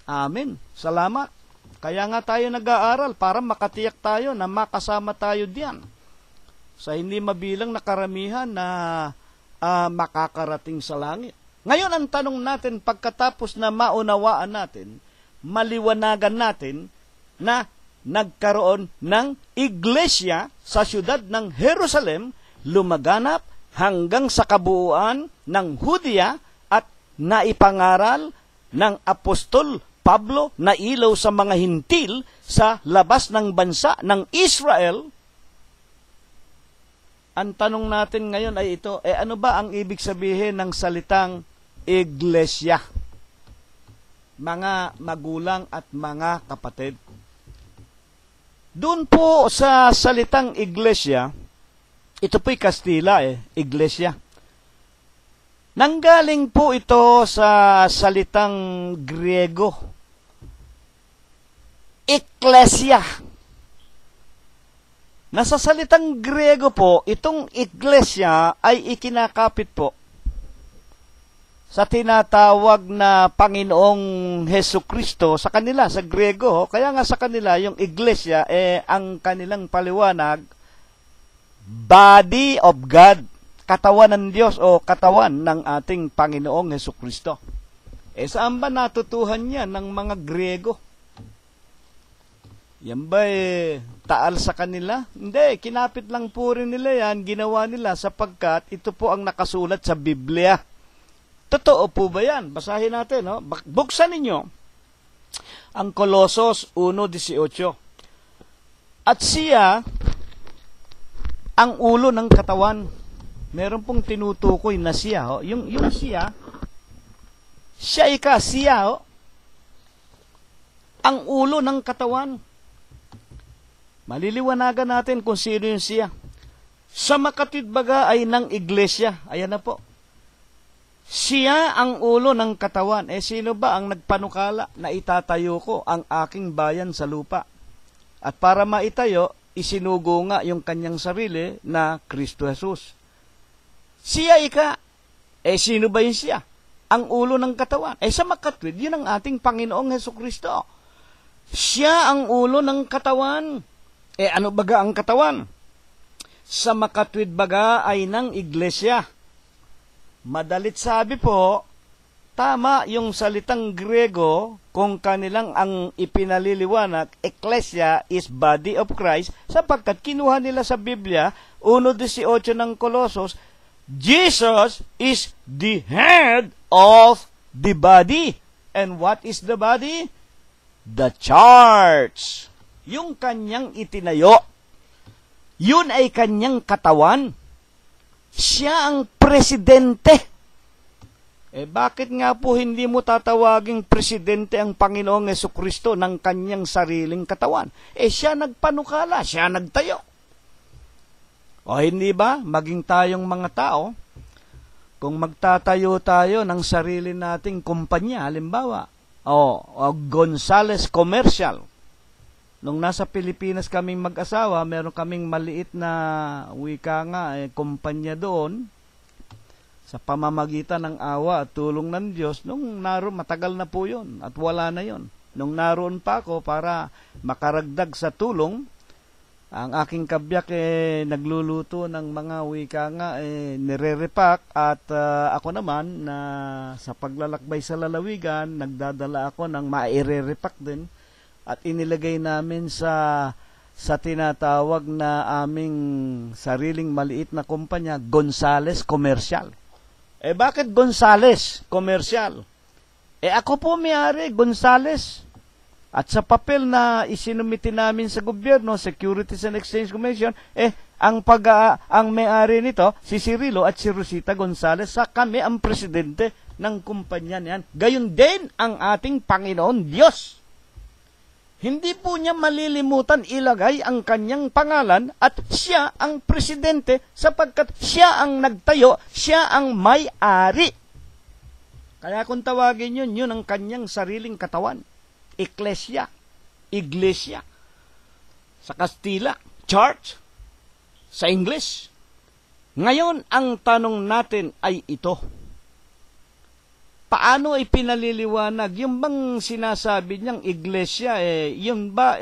Amen. Salamat. Kaya nga tayo nag-aaral para makatiyak tayo na makasama tayo diyan sa hindi mabilang na karamihan na makakarating sa langit. Ngayon, ang tanong natin, pagkatapos na maunawaan natin, maliwanagan natin na nagkaroon ng iglesia sa siyudad ng Jerusalem, lumaganap hanggang sa kabuuan ng Hudiya at naipangaral ng Apostol Pablo na ilaw sa mga hintil sa labas ng bansa ng Israel. Ang tanong natin ngayon ay ito, ano ba ang ibig sabihin ng salitang iglesia? Mga magulang at mga kapatid. Doon po sa salitang iglesia, ito po'y Kastila iglesia. Nanggaling po ito sa salitang Griego, Ekklesia. Nasa salitang Griego po, itong iglesia ay ikinakapit po sa tinatawag na Panginoong Hesus Kristo sa kanila, sa Griego. Kaya nga sa kanila, yung iglesia, ang kanilang paliwanag, body of God, katawan ng Diyos o katawan ng ating Panginoong Hesus Kristo. Saan ba natutuhan yan ng mga Griego? Yan ba taal sa kanila? Hindi, kinapit lang po rin nila yan, ginawa nila sapagkat ito po ang nakasulat sa Biblia. Totoo po ba yan? Basahin natin, no? Buksan ninyo ang Kolosos 1:18. At siya ang ulo ng katawan. Meron pong tinutukoy na siya, yung siya ang ulo ng katawan. Maliliwanagan natin kung sino yung siya. Sa makatwid baga ay ng iglesia. Ayan na po. Siya ang ulo ng katawan. Sino ba ang nagpanukala na itatayo ko ang aking bayan sa lupa? At para maitayo, isinugo nga yung kanyang sarili na Kristo Jesus. Siya ika. Sino ba yung siya? Ang ulo ng katawan. Sa makatwid, yun ang ating Panginoong Hesukristo. Siya ang ulo ng katawan. Ano baga ang katawan? Sa makatwid baga ay ng iglesia. Madalit sabi po, tama yung salitang Griego kung kanilang ang ipinaliliwanag, Ecclesia is body of Christ, sapagkat kinuha nila sa Biblia, 1:18 ng Colossus, Jesus is the head of the body. And what is the body? The church. Yung kanyang itinayo, yun ay kanyang katawan. Siya ang presidente. Bakit nga po hindi mo tatawaging presidente ang Panginoong Hesukristo ng kanyang sariling katawan? Siya nagpanukala, siya nagtayo. O hindi ba, maging tayong mga tao, kung magtatayo tayo ng sarili nating kumpanya, halimbawa, Gonzales Commercial. Nung nasa Pilipinas kaming mag-asawa, meron kaming maliit na kumpanya doon sa pamamagitan ng awa at tulong ng Diyos. Matagal na po yun at wala na yun. Nung naroon pa ako para makaragdag sa tulong, ang aking kabyak nagluluto ng mga nire-repack at ako naman na sa paglalakbay sa lalawigan, nagdadala ako ng maire-repack din. At inilagay namin sa tinatawag na aming sariling maliit na kumpanya, Gonzales Commercial. Bakit Gonzales Commercial? Ako po may-ari, Gonzales. At sa papel na isinumiti namin sa gobyerno, Securities and Exchange Commission, ang may-ari nito, si Cirilo at si Rosita Gonzales, sa kami ang presidente ng kumpanya niyan. Gayon din ang ating Panginoon Diyos. Hindi po niya malilimutan ilagay ang kanyang pangalan at siya ang presidente sapagkat siya ang nagtayo, siya ang may-ari. Kaya kung tawagin yun, yun ang kanyang sariling katawan. Iglesia. Sa Kastila, church. Sa English. Ngayon, ang tanong natin ay ito. Paano ipinaliliwanag? Yung bang sinasabi niyang iglesia, yun ba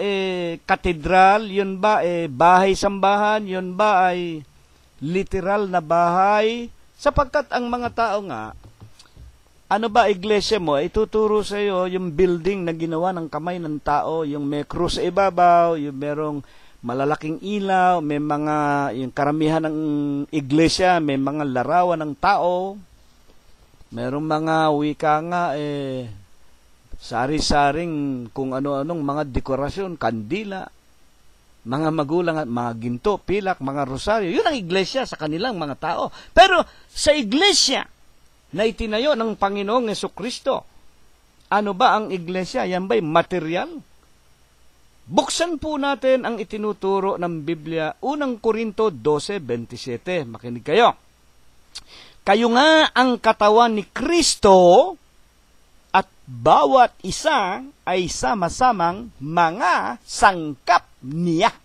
katedral? Yun ba bahay-sambahan? Yun ba ay literal na bahay? Sapagkat ang mga tao nga, ano ba iglesia mo? Ituturo sa iyo yung building na ginawa ng kamay ng tao, yung may krus sa ibabaw, yung merong malalaking ilaw, may mga, yung karamihan ng iglesia, may mga larawan ng tao, merong mga wika nga, sari-saring kung ano-anong mga dekorasyon, kandila, mga magulang at mga ginto, pilak, mga rosaryo. Yun ang iglesia sa kanilang mga tao. Pero sa iglesia na itinayo ng Panginoong Jesucristo, ano ba ang iglesia? Yan ba'y material? Buksan po natin ang itinuturo ng Biblia, unang Korinto 12:27. Makinig kayo. Kayo nga ang katawan ni Kristo at bawat isa ay sama-samang mga sangkap niya.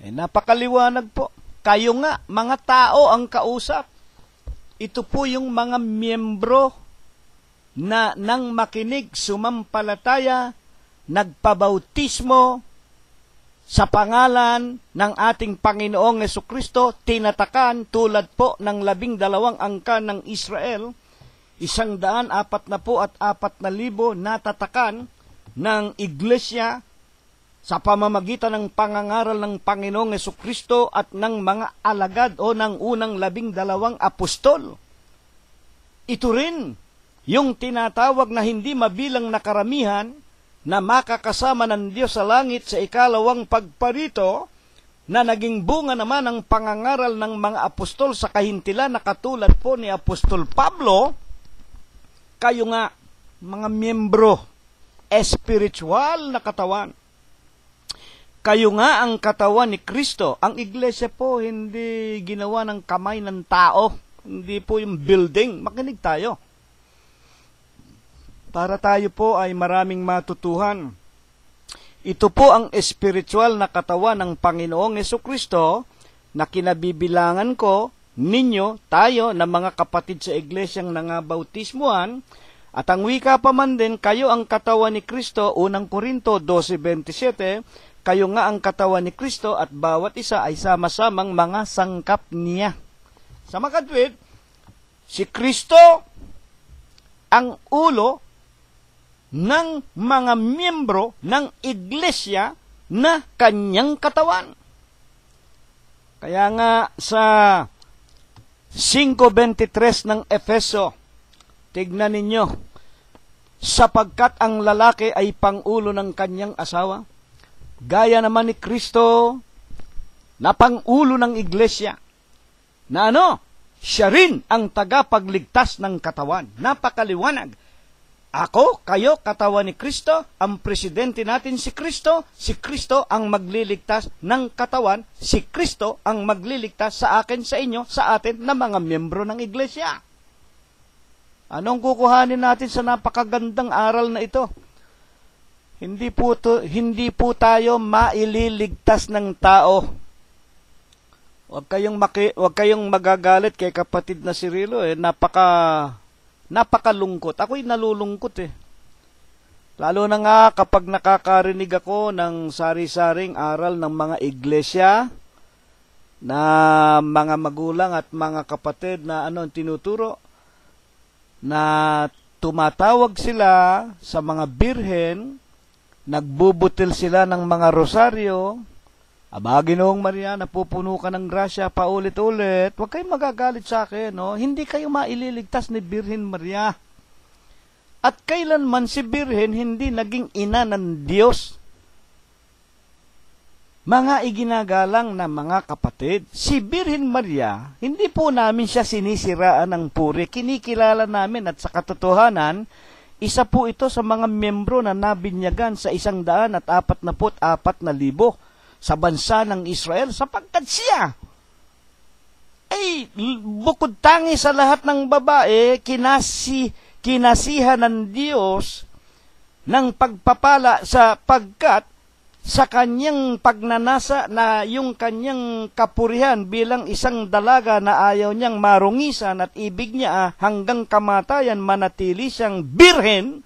Napakaliwanag po. Kayo nga, mga tao ang kausap. Ito po yung mga miyembro na nang makinig, sumampalataya, nagpabautismo sa pangalan ng ating Panginoong Jesucristo, tinatakan tulad po ng 12 angkan ng Israel, 144,000 natatakan ng iglesia sa pamamagitan ng pangangaral ng Panginoong Jesucristo at ng mga alagad o ng unang 12 apostol. Ito rin yung tinatawag na hindi mabilang na karamihan na makakasama ng Diyos sa langit sa ikalawang pagparito, na naging bunga naman ng pangangaral ng mga apostol sa kahintilan na katulad po ni Apostol Pablo. Kayo nga, mga miyembro, espiritual na katawan. Kayo nga ang katawan ni Kristo. Ang iglesia po hindi ginawa ng kamay ng tao. Hindi po yung building. Makinig tayo. Para tayo po ay maraming matutuhan. Ito po ang espiritual na katawan ng Panginoong Jesucristo na kinabibilangan ko, ninyo, tayo, na mga kapatid sa iglesyang nangabautismuhan, at ang wika pa man din, kayo ang katawan ni Kristo, unang Korinto 12:27, kayo nga ang katawan ni Kristo at bawat isa ay sama-samang mga sangkap niya. Sa makatwid, si Kristo ang ulo ng mga miyembro ng iglesia na kanyang katawan. Kaya nga sa 5:23 ng Efeso, tignan ninyo, sapagkat ang lalaki ay pangulo ng kanyang asawa, gaya naman ni Kristo na pangulo ng iglesia, na siya rin ang tagapagligtas ng katawan. Napakaliwanag. Ako, kayo, katawan ni Kristo, ang presidente natin si Kristo ang magliligtas ng katawan, si Kristo ang magliligtas sa akin, sa inyo, sa atin na mga miyembro ng iglesia. Anong kukuhanin natin sa napakagandang aral na ito? Hindi po tayo maililigtas ng tao. Huwag kayong magagalit kay kapatid na si Rilo, napakalungkot. Ako'y nalulungkot Lalo na nga kapag nakakarinig ako ng sari-saring aral ng mga iglesia na mga magulang at mga kapatid na tinuturo na tumatawag sila sa mga birhen, nagbubutil sila ng mga rosaryo. Aba, Ginoong Maria, napupuno ka ng grasya paulit-ulit. Huwag kayong magagalit sa akin, Hindi kayo maililigtas ni Birhen Maria. At kailanman si Birhen hindi naging ina ng Diyos. Mga iginagalang na mga kapatid, si Birhen Maria, hindi po namin siya sinisiraan ng puri. Kinikilala namin at sa katotohanan, Isa po ito sa mga miyembro na nabinyagan sa 144,000 sa bansa ng Israel sapagkat siya ay bukod tangi sa lahat ng babae, kinasihan ng Diyos ng pagpapala sapagkat sa kanyang pagnanasa na yung kanyang kapurihan bilang isang dalaga na ayaw niyang marungisan at ibig niya hanggang kamatayan manatili siyang birhen.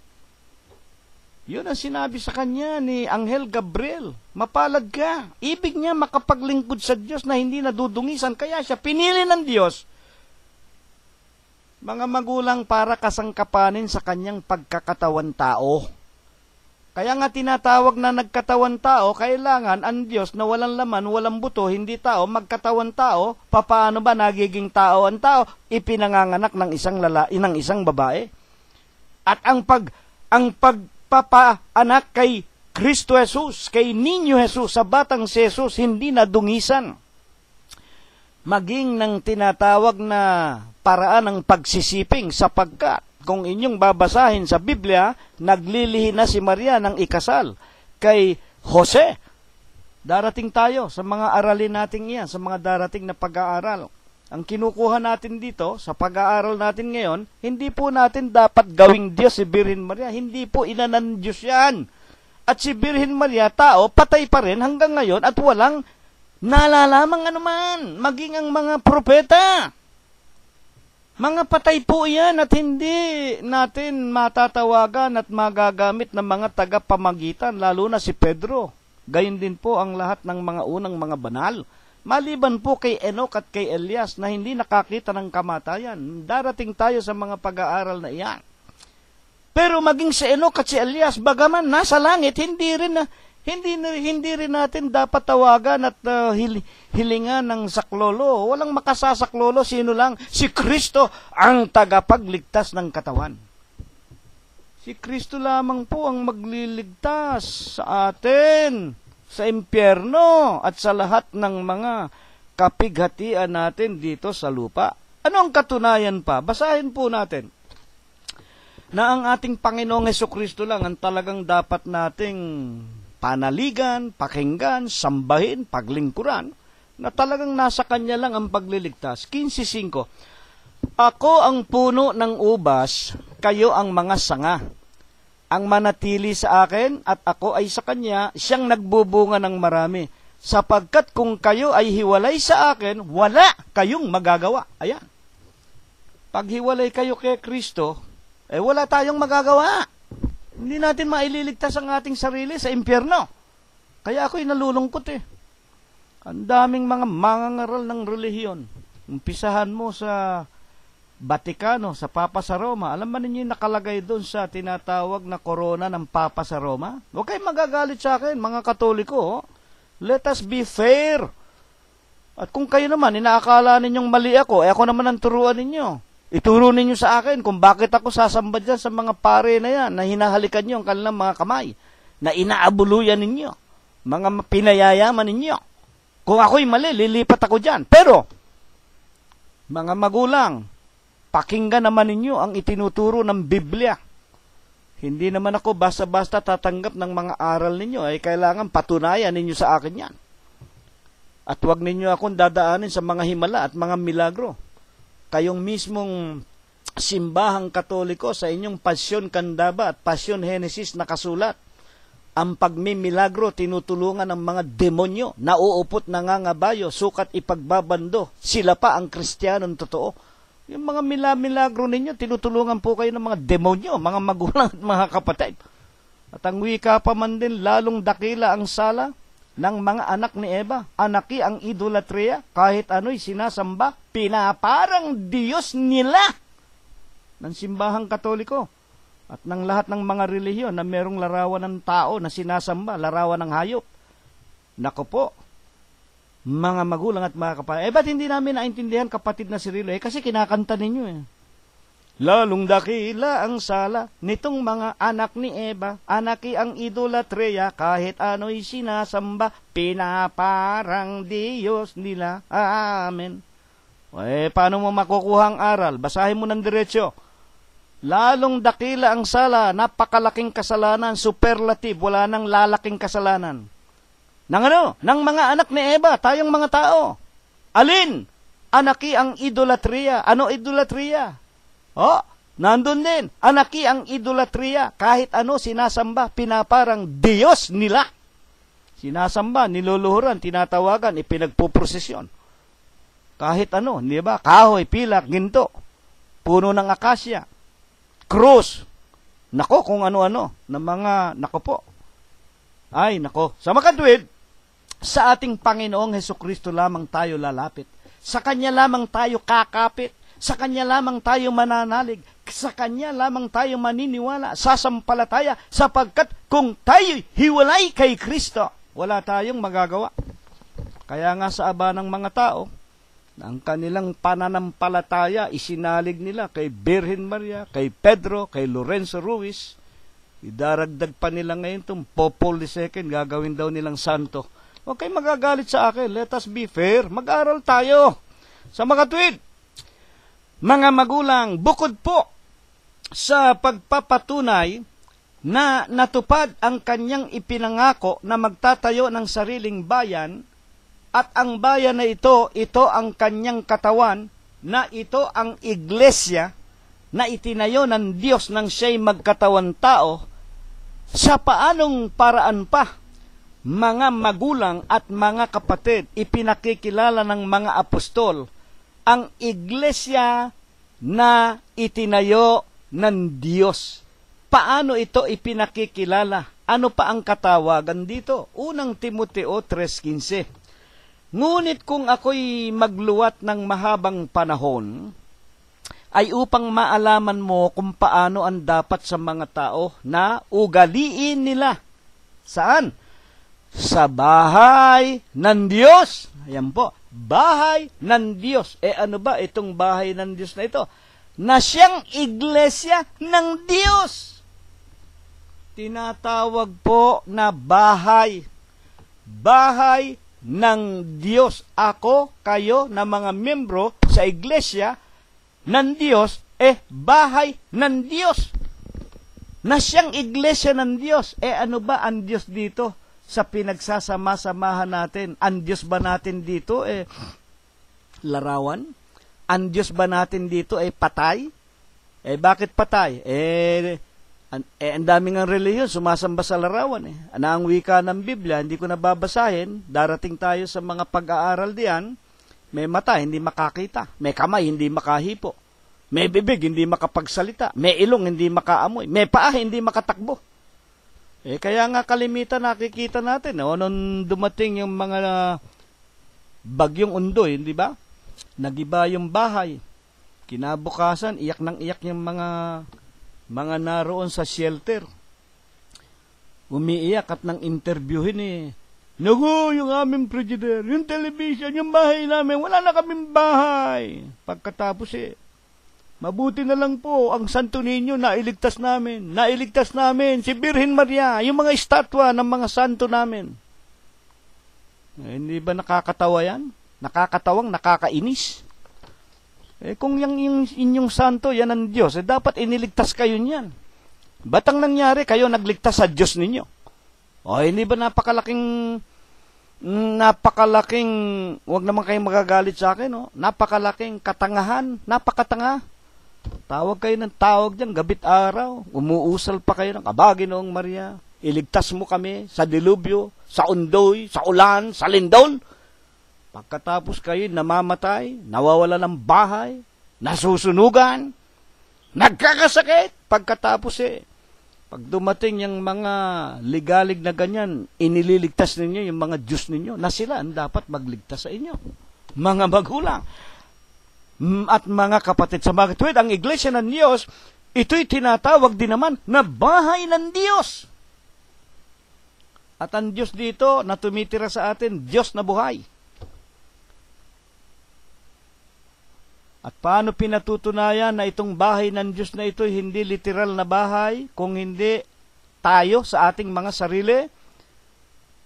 Yun ang sinabi sa kanya ni Anghel Gabriel. Mapalad ka. Ibig niya makapaglingkod sa Diyos na hindi nadudungisan. Kaya siya pinili ng Diyos. Mga magulang para kasangkapanin sa kanyang pagkakatawan tao. Kaya nga tinatawag na nagkatawan tao, kailangan ang Diyos na walang laman, walang buto, hindi tao, magkatawan tao. Paano ba nagiging tao ang tao? Ipinanganganak ng isang babae. At ang pagpapaanak kay Kristo Jesus, kay Niño Jesus, sa batang si Jesus, hindi nadungisan. Maging ng tinatawag na paraan ng pagsisiping sapagkat kung inyong babasahin sa Biblia, naglilihi na si Maria ng ikasal kay Jose. Darating tayo sa mga aralin natin yan, sa mga darating na pag-aaral. Ang kinukuha natin dito, sa pag-aaral natin ngayon, hindi po natin dapat gawing Diyos si Birhen Maria. Hindi po ina ng Diyos yan. At si Birhen Maria, tao, patay pa rin hanggang ngayon at walang nalalamang anuman, maging ang mga propeta. Mga patay po yan at hindi natin matatawagan at magagamit ng mga tagapamagitan, lalo na si Pedro. Gayon din po ang lahat ng mga unang mga banal. Maliban po kay Enoch at kay Elias na hindi nakakita ng kamatayan. Darating tayo sa mga pag-aaral na iyan. Pero maging si Enoch at si Elias, bagaman nasa langit, hindi rin natin dapat tawagan at hilingan ng saklolo. Walang makasasaklolo, sino lang? Si Kristo ang tagapagligtas ng katawan. Si Kristo lamang po ang magliligtas sa atin, sa impyerno, at sa lahat ng mga kapighatian natin dito sa lupa. Ano ang katunayan pa? Basahin po natin na ang ating Panginoong Hesukristo lang ang talagang dapat nating panaligan, pakinggan, sambahin, paglingkuran, na talagang nasa Kanya lang ang pagliligtas. 15:5. Ako ang puno ng ubas, kayo ang mga sanga. Ang manatili sa akin at ako ay sa Kanya, siyang nagbubunga ng marami. Sapagkat kung kayo ay hiwalay sa akin, wala kayong magagawa. Ayan. Pag hiwalay kayo kay Kristo, wala tayong magagawa. Hindi natin maililigtas ang ating sarili sa impyerno. Kaya ako'y nalulungkot Ang daming mga mangangaral ng relihiyon. Umpisahan mo sa Batikano, sa Papa sa Roma. Alam ba ninyo yung nakalagay doon sa tinatawag na korona ng Papa sa Roma? Huwag kayong magagalit sa akin, mga Katoliko. Let us be fair. At kung kayo naman, inaakala ninyong mali ako, ako naman ang turuan ninyo. Ituro ninyo sa akin kung bakit ako sasamba dyan sa mga pare na yan, na hinahalikan nyo ang kanilang mga kamay, na inaabuluyan ninyo, mga pinayayaman ninyo. Kung ako'y mali, lilipat ako dyan. Pero, mga magulang, pakinggan naman ninyo ang itinuturo ng Biblia. Hindi naman ako basta-basta tatanggap ng mga aral ninyo, kailangan patunayan ninyo sa akin yan. At huwag ninyo akong dadaanin sa mga himala at mga milagro. Kayong mismong simbahang Katoliko sa inyong Pasyon Kandaba at Pasyon Henesis nakasulat, ang pagmimilagro tinutulungan ng mga demonyo, nauupot, nangangabayo, sukat ipagbabando. Sila pa ang Kristiyanong totoo. Yung mga milagro ninyo, tinutulungan po kayo ng mga demonyo, mga magulang at mga kapatid. At ang wika pa man din, lalong dakila ang sala ng mga anak ni Eva. Anaki ang idolatria, kahit ano'y sinasamba, pinaparang Diyos nila ng simbahang Katoliko at ng lahat ng mga relihiyon na merong larawan ng tao na sinasamba, larawan ng hayop. Nako po, mga magulang at mga kapatid. Ba't hindi namin naintindihan, kapatid na Cirilo? Kasi kinakanta ninyo Lalong dakila ang sala nitong mga anak ni Eva, anaki ang idolatreya, kahit ano'y sinasamba, pinaparang Diyos nila. Amen. Paano mo makukuha ang aral? Basahin mo ng diretsyo. lalong dakila ang sala, napakalaking kasalanan, superlative, wala nang lalaking kasalanan. Ng mga anak ni Eva, tayong mga tao. Alin? Anaki ang idolatria. Ano idolatria? Nandun din. Anaki ang idolatria. Kahit ano sinasamba, pinaparang Diyos nila. Sinasamba, niluluhuran, tinatawagan, ipinagpuprosesyon. Kahit ano, di ba? Kahoy, pilak, ginto, puno ng akasya, krus. Nako, kung ano-ano, ng mga, nako po. Ay, nako. Sa makatwid, sa ating Panginoong Hesukristo lamang tayo lalapit. Sa Kanya lamang tayo kakapit. Sa Kanya lamang tayo mananalig. Sa Kanya lamang tayo maniniwala, sasampalataya, sapagkat kung tayo hiwalay kay Kristo, wala tayong magagawa. Kaya nga sa aba ng mga tao, ang kanilang pananampalataya, isinalig nila kay Birhen Maria, kay Pedro, kay Lorenzo Ruiz. Idaragdag pa nila ngayon itong Popol II, gagawin daw nilang santo. Huwag kayo magagalit sa akin. Let us be fair. Mag-aral tayo. Sa mga tweet, mga magulang, bukod po sa pagpapatunay na natupad ang kanyang ipinangako na magtatayo ng sariling bayan, at ang bayan na ito ang kanyang katawan, na ito ang iglesia na itinayo ng Diyos nang siya'y magkatawan tao, sa paanong paraan pa, mga magulang at mga kapatid, ipinakikilala ng mga apostol ang iglesia na itinayo ng Diyos. Paano ito ipinakikilala? Ano pa ang katawagan dito? Unang Timoteo 3:15. Ngunit kung ako'y magluwat ng mahabang panahon, ay upang maalaman mo kung paano ang dapat sa mga tao na ugaliin nila. Saan? Sa bahay ng Diyos. Ayan po, bahay ng Diyos. Ano ba itong bahay ng Diyos na ito? Na siyang iglesia ng Diyos. Tinatawag po na bahay. Bahay ng Diyos. Ako, kayo, na mga membro sa iglesia ng Diyos, bahay ng Diyos. Na siyang iglesia ng Diyos. Ano ba ang Diyos dito? Sa pinagsasama-samahan natin, ang Diyos ba natin dito larawan? Ang Diyos ba natin dito patay? Bakit patay? Ang daming ang relihiyon, sumasamba sa larawan. Ano ang wika ng Biblia? Hindi ko nababasahin. Darating tayo sa mga pag-aaral diyan. May mata, hindi makakita. May kamay, hindi makahipo. May bibig, hindi makapagsalita. May ilong, hindi makaamoy. May paa, hindi makatakbo. Kaya nga kalimitan nakikita natin, nung dumating yung mga bagyong Undoy, di ba? Nagiba yung bahay. Kinabukasan, iyak ng iyak yung mga naroon sa shelter. Umiiyak at nang interviewin Naku, yung aming frigidaire, yung television, yung bahay namin, wala na kaming bahay. Pagkatapos mabuti na lang po, ang Santo Niño nailigtas namin. Nailigtas namin si Birhen Maria, yung mga estatwa ng mga santo namin. Hindi ba nakakatawa yan? Nakakatawang, nakakainis. Kung yung inyong santo, yan ang Diyos, dapat iniligtas kayo niyan. Ba't ang nangyari? Kayo nagligtas sa Diyos ninyo. Hindi ba napakalaking, wag naman kayong magagalit sa akin, napakalaking katangahan, napakatanga. Tawag kayo ng tawag dyan, gabit araw, umuusal pa kayo ng Ginoong Maria, iligtas mo kami sa dilubyo, sa undoy, sa ulan, sa lindol. Pagkatapos kayo namamatay, nawawala ng bahay, nasusunugan, nagkakasakit. Pagkatapos pag dumating yung mga ligalig na ganyan, inililigtas ninyo yung mga Diyos ninyo, na sila ang dapat magligtas sa inyo. Mga magulang at mga kapatid sa mga tuwid, ang iglesia ng Diyos, ito'y tinatawag din naman na bahay ng Diyos. At ang Diyos dito na tumitira sa atin, Diyos na buhay. At paano pinatutunayan na itong bahay ng Diyos na ito hindi literal na bahay, kung hindi tayo sa ating mga sarili?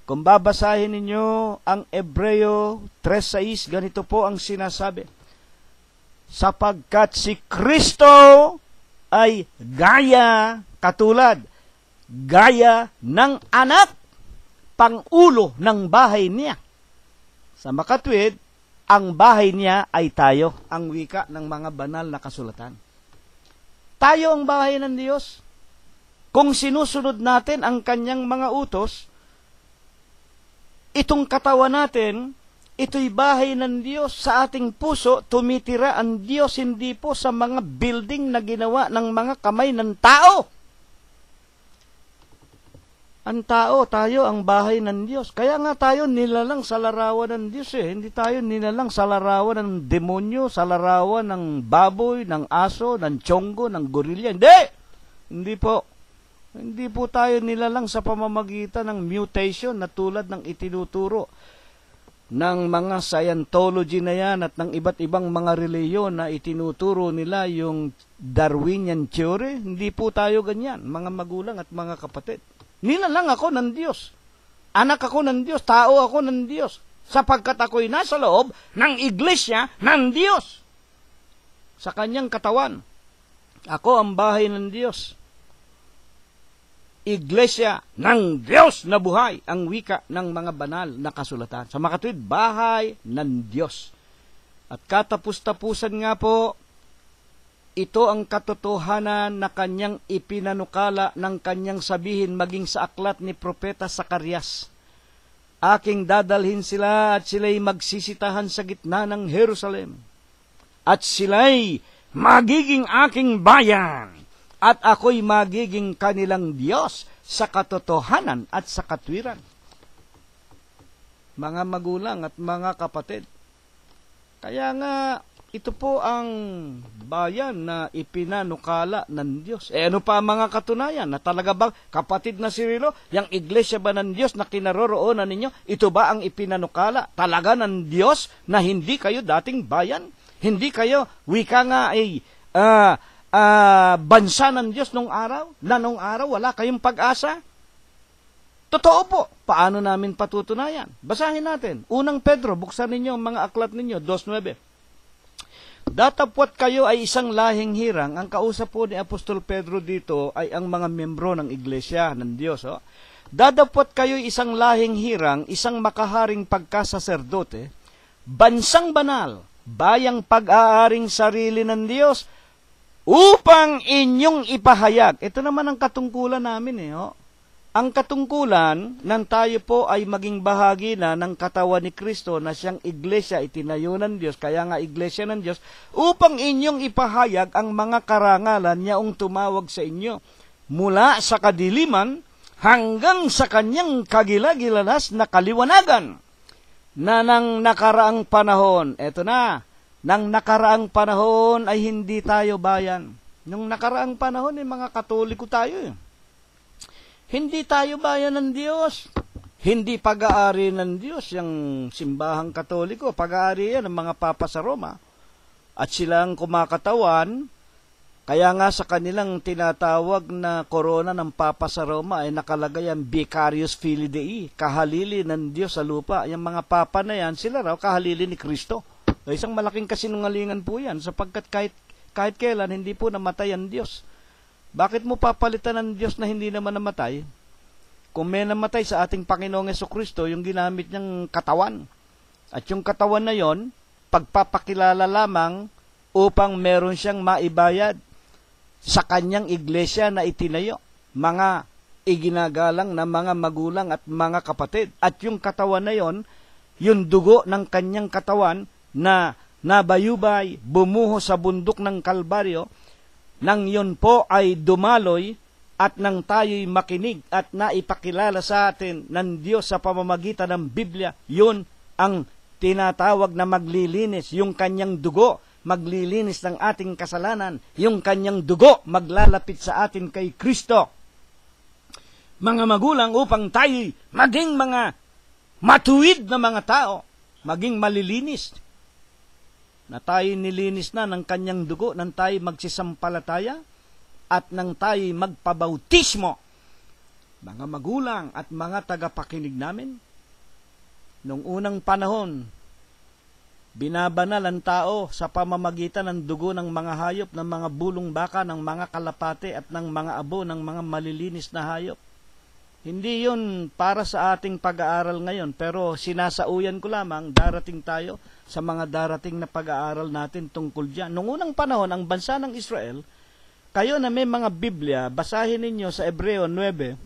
Kung babasahin ninyo ang Hebreo 3:6, ganito po ang sinasabi. Sapagkat si Kristo ay gaya ng anak, pangulo ng bahay niya. Sa makatwid, ang bahay niya ay tayo, ang wika ng mga banal na kasulatan. Tayo ang bahay ng Diyos. Kung sinusunod natin ang kanyang mga utos, itong katawan natin, ito'y bahay ng Diyos. Sa ating puso, tumitira ang Diyos, hindi po sa mga building na ginawa ng mga kamay ng tao. Ang tao, tayo ang bahay ng Diyos. Kaya nga tayo nilalang sa larawan ng Diyos eh. Hindi tayo nilalang sa larawan ng demonyo, sa larawan ng baboy, ng aso, ng tiyonggo, ng gorilla. Hindi! Hindi po. Hindi po tayo nilalang sa pamamagitan ng mutation na tulad ng itinuturo ng mga Scientology na yan at ng iba't ibang mga reliyon na itinuturo nila yung Darwinian theory. Hindi po tayo ganyan, mga magulang at mga kapatid. Nilalang ako ng Diyos. Anak ako ng Diyos. Tao ako ng Diyos. Sapagkat ako'y nasa loob ng iglesia ng Diyos. Sa kanyang katawan. Ako ang bahay ng Diyos. Iglesia ng Diyos na buhay. Ang wika ng mga banal na kasulatan. Sa makatwid, bahay ng Diyos. At katapus-tapusan nga po, ito ang katotohanan na kanyang ipinanukala ng kanyang sabihin maging sa aklat ni Propeta Zacarias. Aking dadalhin sila at sila'y magsisitahan sa gitna ng Jerusalem. At sila'y magiging aking bayan. At ako'y magiging kanilang Diyos sa katotohanan at sa katwiran. Mga magulang at mga kapatid, kaya nga, ito po ang bayan na ipinanukala ng Diyos. Ano pa ang mga katunayan? Na talaga bang, kapatid na Cirilo, yung iglesia ba ng Diyos na kinaroroonan ninyo, ito ba ang ipinanukala talaga ng Diyos na hindi kayo dating bayan? Hindi kayo, wika nga ay bansa ng Diyos nung araw? Na nung araw wala kayong pag-asa? Totoo po. Paano namin patutunayan? Basahin natin. Unang Pedro, buksan ninyo ang mga aklat ninyo, 2:9. Datapwat kayo ay isang lahing hirang. Ang kausap po ni Apostol Pedro dito ay ang mga membro ng iglesia ng Diyos. Oh. Dadapwat kayo isang lahing hirang, isang makaharing pagkasaserdote, bansang banal, bayang pag-aaring sarili ng Diyos, upang inyong ipahayag. Ito naman ang katungkulan namin eh. Oh. Ang katungkulan ng tayo po ay maging bahagi na ng katawan ni Kristo na siyang iglesia, itinayo ng Diyos, kaya nga iglesia ng Diyos, upang inyong ipahayag ang mga karangalan niyaong tumawag sa inyo mula sa kadiliman hanggang sa kanyang kagilagilalas na kaliwanagan na nang nakaraang panahon. Eto na, nang nakaraang panahon ay hindi tayo bayan. Nung nakaraang panahon ay mga Katoliko tayo eh. Hindi tayo bayan ng Diyos. Hindi pag-aari ng Diyos, yung simbahang Katoliko. Pag-aari yan ng mga papa sa Roma. At silang kumakatawan, kaya nga sa kanilang tinatawag na korona ng papa sa Roma ay nakalagay ang Vicarius Filii Dei, kahalili ng Diyos sa lupa. Yung mga papa na yan, sila raw kahalili ni Kristo. Isang malaking kasinungalingan po yan, sapagkat kahit kailan hindi po namatay ang Diyos. Bakit mo papalitan ng Diyos na hindi naman namatay? Kung may namatay sa ating Panginoong Jesucristo, yung ginamit niyang katawan. At yung katawan na yon, pagpapakilala lamang upang meron siyang maibayad sa kanyang iglesia na itinayo. Mga iginagalang na mga magulang at mga kapatid. At yung katawan na yon, yung dugo ng kanyang katawan na nabayubay, bumuho sa bundok ng Kalbaryo, nang yun po ay dumaloy at nang tayo'y makinig at naipakilala sa atin ng Diyos sa pamamagitan ng Biblia, yun ang tinatawag na maglilinis. Yung kanyang dugo, maglilinis ng ating kasalanan. Yung kanyang dugo, maglalapit sa atin kay Kristo. Mga magulang, upang tayo'y maging mga matuwid na mga tao, maging malilinis, na tayo nilinis na ng kanyang dugo, nang tayo magsisampalataya, at nang tayo magpabautismo. Mga magulang at mga tagapakinig namin, nung unang panahon, Binabanal ang tao sa pamamagitan ng dugo ng mga hayop, ng mga bulong baka, ng mga kalapate at ng mga abo ng mga malilinis na hayop. Hindi yun para sa ating pag-aaral ngayon, pero sinasauyan ko lamang, darating tayo sa mga darating na pag-aaral natin tungkol dyan. Noong unang panahon, ang bansa ng Israel, kayo na may mga Biblia, basahin ninyo sa Hebreo 9,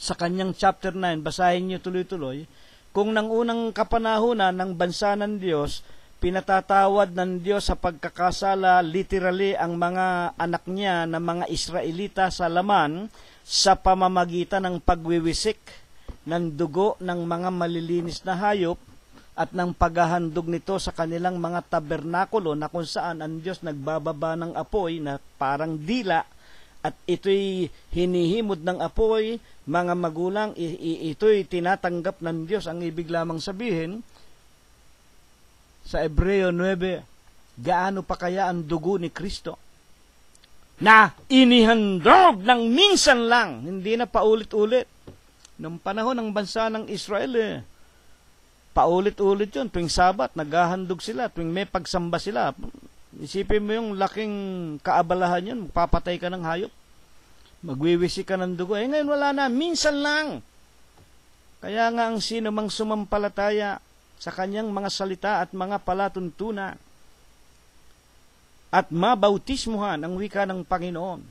sa kanyang chapter 9, basahin niyo tuloy-tuloy, kung nang unang kapanahunan ng bansa ng Diyos, pinatatawad ng Diyos sa pagkakasala, literally, ang mga anak niya na mga Israelita sa laman sa pamamagitan ng pagwiwisik ng dugo ng mga malilinis na hayop at ng paghahandog nito sa kanilang mga tabernakulo na kung saan ang Diyos nagbababa ng apoy na parang dila at ito'y hinihimod ng apoy, mga magulang, ito'y tinatanggap ng Diyos. Ang ibig lamang sabihin, sa Hebreo 9, gaano pa kaya ang dugo ni Kristo na inihandog ng minsan lang, hindi na paulit-ulit. Noong panahon ng bansa ng Israel, paulit-ulit yun. Tuwing Sabat, naghahandog sila. Tuwing may pagsamba sila, isipin mo yung laking kaabalahan yun, magpapatay ka ng hayop, magwiwisi ka ng dugo. Ngayon wala na, minsan lang. Kaya nga ang sino mang sumampalataya sa kanyang mga salita at mga palatuntunan at mabautismuhan ang wika ng Panginoon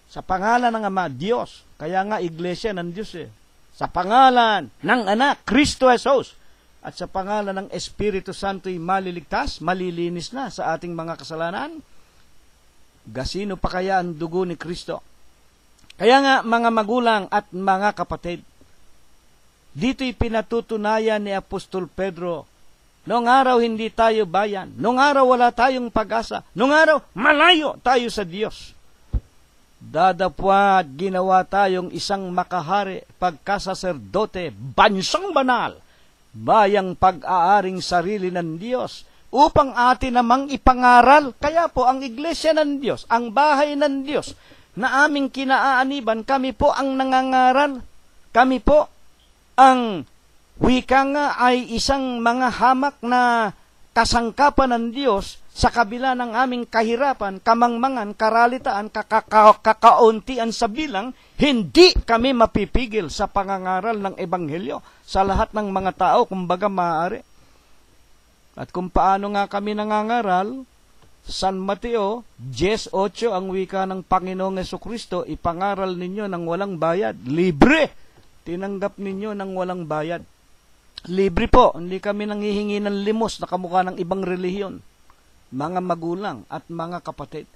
sa pangalan ng Ama, Diyos. Kaya nga iglesia ng Diyos sa pangalan ng Anak, Kristo Jesus, at sa pangalan ng Espiritu Santo'y maliligtas, malilinis na sa ating mga kasalanan. Gasino pa kaya ang dugo ni Kristo? Kaya nga, mga magulang at mga kapatid, dito'y pinatutunayan ni Apostol Pedro, noong araw hindi tayo bayan, noong araw wala tayong pag-asa, noong araw malayo tayo sa Diyos. Dadapwa at ginawa tayong isang makahari, pagkasaserdote, bansang banal, bayang pag-aaring sarili ng Diyos, upang atin namang ipangaral. Kaya po ang iglesia ng Diyos, ang bahay ng Diyos, na aming kinaaaniban, kami po ang nangangaral. Kami po ang wika nga ay isang mga hamak na kasangkapan ng Diyos sa kabila ng aming kahirapan, kamangmangan, karalitaan, kakauntian sa bilang, hindi kami mapipigil sa pangangaral ng Ebanghelyo sa lahat ng mga tao, kumbaga maaari. At kung paano nga kami nangangaral, San Mateo 10:8 ang wika ng Panginoong Jesucristo, ipangaral ninyo ng walang bayad. Libre! Tinanggap ninyo ng walang bayad. Libre po, hindi kami nanghihingi ng limos na kamukha ng ibang relihiyon. Mga magulang at mga kapatid.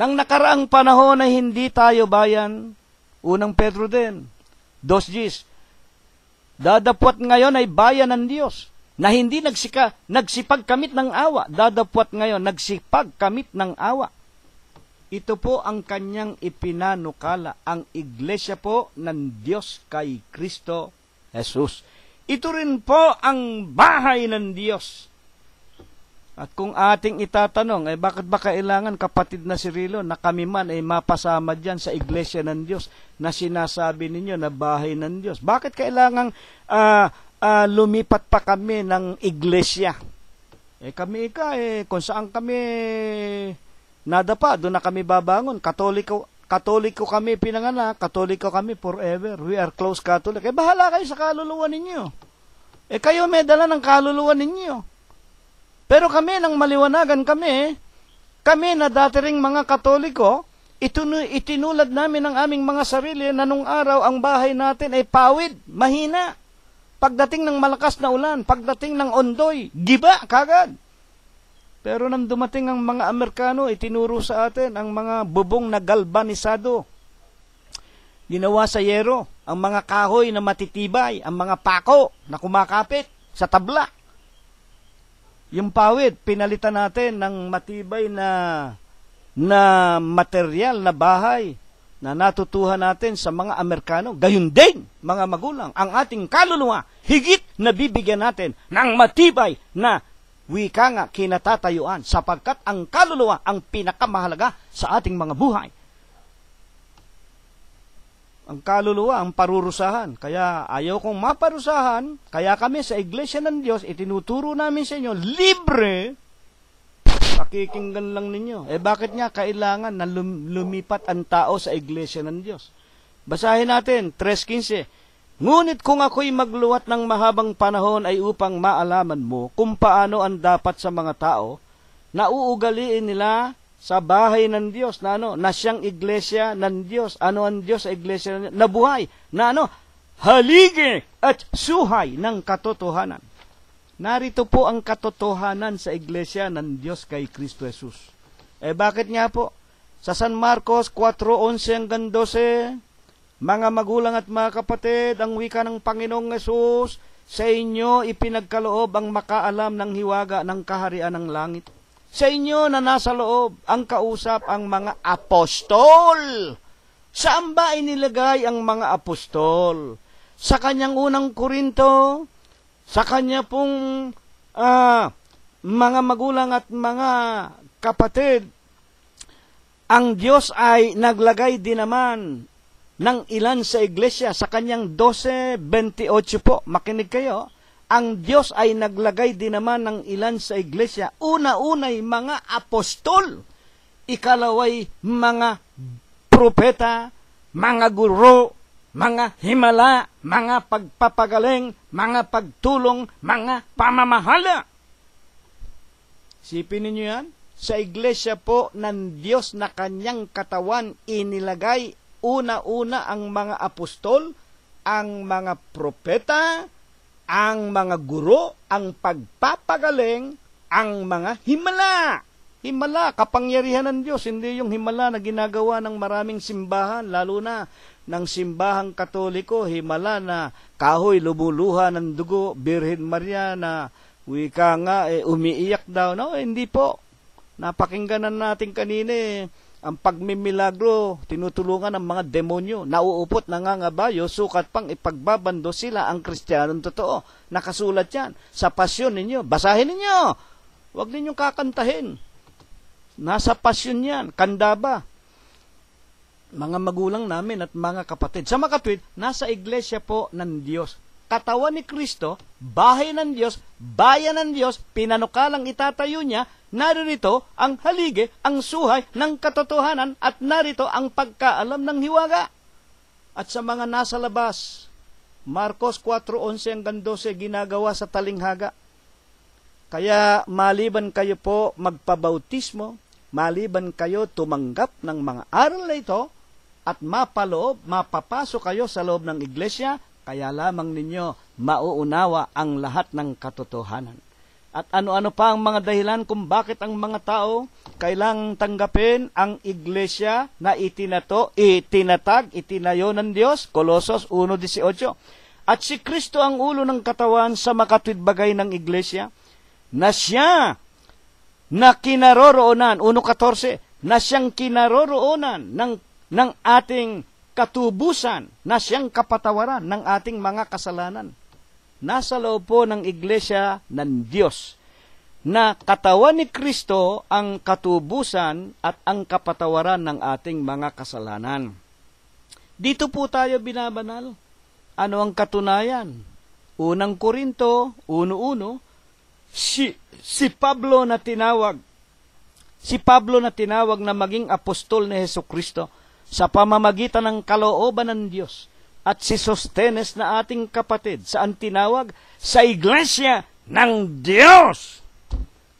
Nang nakaraang panahon na hindi tayo bayan, unang Pedro din, 2:10, dadapwat ngayon ay bayan ng Diyos, na hindi nagsipagkamit ng awa. Dadapwat ngayon, nagsipagkamit ng awa. Ito po ang kanyang ipinanukala, ang iglesia po ng Diyos kay Kristo Jesus. Ito rin po ang bahay ng Diyos. At kung ating itatanong, bakit ba kailangan, kapatid na Cirilo, na kami man ay mapasama dyan sa iglesia ng Diyos na sinasabi ninyo na bahay ng Diyos? Bakit kailangan lumipat pa kami ng iglesia? Kami kung saan kami nadapa, doon na kami babangon. Katoliko kami pinanganak, Katoliko kami forever. We are close Catholic. Bahala kayo sa kaluluwa ninyo. Kayo may dala ng kaluluwa ninyo. Pero kami, nang maliwanagan kami na dati ring mga Katoliko, itinulad namin ang aming mga sarili na nung araw ang bahay natin ay pawid, mahina. Pagdating ng malakas na ulan, pagdating ng ondoy, giba kagad. Pero nang dumating ang mga Amerikano, itinuro sa atin ang mga bubong na galvanisado. Ginawa sa yero, ang mga kahoy na matitibay, ang mga pako na kumakapit sa tabla. Yung pawid, pinalitan natin ng matibay na material na bahay na natutuhan natin sa mga Amerikano. Gayun din, mga magulang, ang ating kaluluwa, higit na bibigyan natin ng matibay na wika nga kinatatayuan, sapagkat ang kaluluwa ang pinakamahalaga sa ating mga buhay. ang kaluluwa, ang parurusahan. Kaya ayaw kong maparusahan, kaya kami sa Iglesia ng Diyos, itinuturo namin sa inyo, libre, pakikinggan lang ninyo. Bakit nga kailangan na lumipat ang tao sa Iglesia ng Diyos? Basahin natin, 3:15. Ngunit kung ako'y magluwat ng mahabang panahon ay upang maalaman mo kung paano ang dapat sa mga tao na uugaliin nila sa bahay ng Diyos na siyang iglesia ng Diyos. Ano ang Diyos sa iglesia ng Diyos? Na buhay, na haligi at suhay ng katotohanan. Narito po ang katotohanan sa iglesia ng Diyos kay Kristo Jesus. Bakit nga po? Sa San Marcos 4:11 hanggang 12, mga magulang at mga kapatid, ang wika ng Panginoong Yesus, sa inyo ipinagkaloob ang makaalam ng hiwaga ng kaharian ng langit. Sa inyo na nasa loob ang kausap ang mga apostol. Saan ba inilagay ang mga apostol? Sa kanyang unang Korinto, sa kanya pong mga magulang at mga kapatid, ang Diyos ay naglagay din naman ng ilan sa iglesia. Sa kanyang 12:28 po, makinig kayo, ang Diyos ay naglagay din naman ng ilan sa iglesia. Una-unay mga apostol, ikalaway mga propeta, mga guro, mga himala, mga pagpapagaling, mga pagtulong, mga pamamahala. Sipin ninyo yan, sa iglesia po ng Diyos na kanyang katawan inilagay una-una ang mga apostol, ang mga propeta, ang mga guro, ang pagpapagaling, ang mga himala. Himala, kapangyarihan ng Diyos, hindi yung himala na ginagawa ng maraming simbahan, lalo na ng simbahang Katoliko, himala na kahoy, lumuluha ng dugo, Birhen Maria na wika nga, umiiyak daw. No, hindi po. Napakingganan natin kanina ang pagmimilagro, tinutulungan ng mga demonyo, nauupot, nangangabayo, sukat pang ipagbabando sila ang Kristiyanong totoo. Nakasulat yan sa pasyon ninyo. Basahin ninyo. Huwag ninyong kakantahin. Nasa pasyon yan. Kanda ba? Mga magulang namin at mga kapatid. Sa mga kapatid, nasa iglesia po ng Diyos. Katawan ni Kristo, bahay ng Diyos, bayan ng Diyos, pinanukalang itatayo niya, narito ang haligi, ang suhay ng katotohanan, at narito ang pagkaalam ng hiwaga. At sa mga nasa labas, Marcos 4:11 hanggang 12, ginagawa sa talinghaga. Kaya maliban kayo po magpabautismo, maliban kayo tumanggap ng mga aral na ito, at mapapasok kayo sa loob ng iglesia, kaya lamang ninyo mauunawa ang lahat ng katotohanan. At ano-ano pa ang mga dahilan kung bakit ang mga tao kailangang tanggapin ang iglesia na itinayo ng Diyos, Colosos 1:18. At si Kristo ang ulo ng katawan sa makatwidbagay ng iglesia, na siya na kinaroroonan, 1:14, na siyang kinaroroonan ng ating katubusan, na siyang kapatawaran ng ating mga kasalanan. Nasa loob po ng iglesia ng Diyos, na katawan ni Kristo ang katubusan at ang kapatawaran ng ating mga kasalanan. Dito po tayo binabanal. Ano ang katunayan? Unang Korinto 1:1, si Pablo na tinawag na maging apostol ni Hesukristo sa pamamagitan ng kalooban ng Diyos, at si Sostenes na ating kapatid, saan tinawag? Sa iglesia ng Diyos,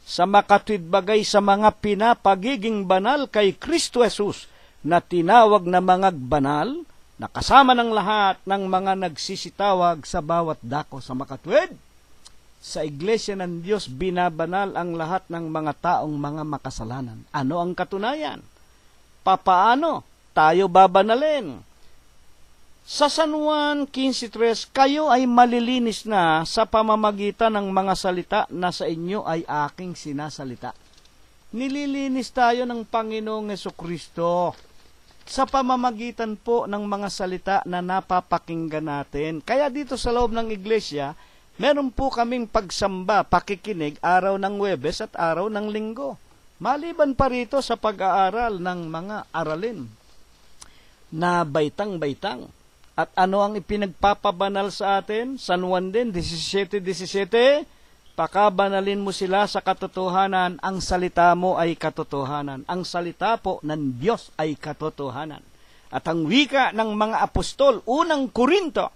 sa makatwidbagay sa mga pinapagiging banal kay Kristo Jesus, na tinawag na mga banal, na kasama ng lahat ng mga nagsisitawag sa bawat dako sa makatwid. Sa iglesia ng Diyos, binabanal ang lahat ng mga taong mga makasalanan. Ano ang katunayan? Papaano tayo babanalin? Sa San Juan 15:3, kayo ay malilinis na sa pamamagitan ng mga salita na sa inyo ay aking sinasalita. Nililinis tayo ng Panginoong Hesukristo sa pamamagitan po ng mga salita na napapakinggan natin. Kaya dito sa loob ng iglesia, meron po kaming pagsamba, pakikinig, araw ng Huwebes at araw ng Linggo. Maliban pa rito sa pag-aaral ng mga aralin na baitang-baitang. At ano ang ipinagpapabanal sa atin? San Juan din, 17:17, pakabanalin mo sila sa katotohanan, ang salita mo ay katotohanan. Ang salita po ng Diyos ay katotohanan. At ang wika ng mga apostol, unang Korinto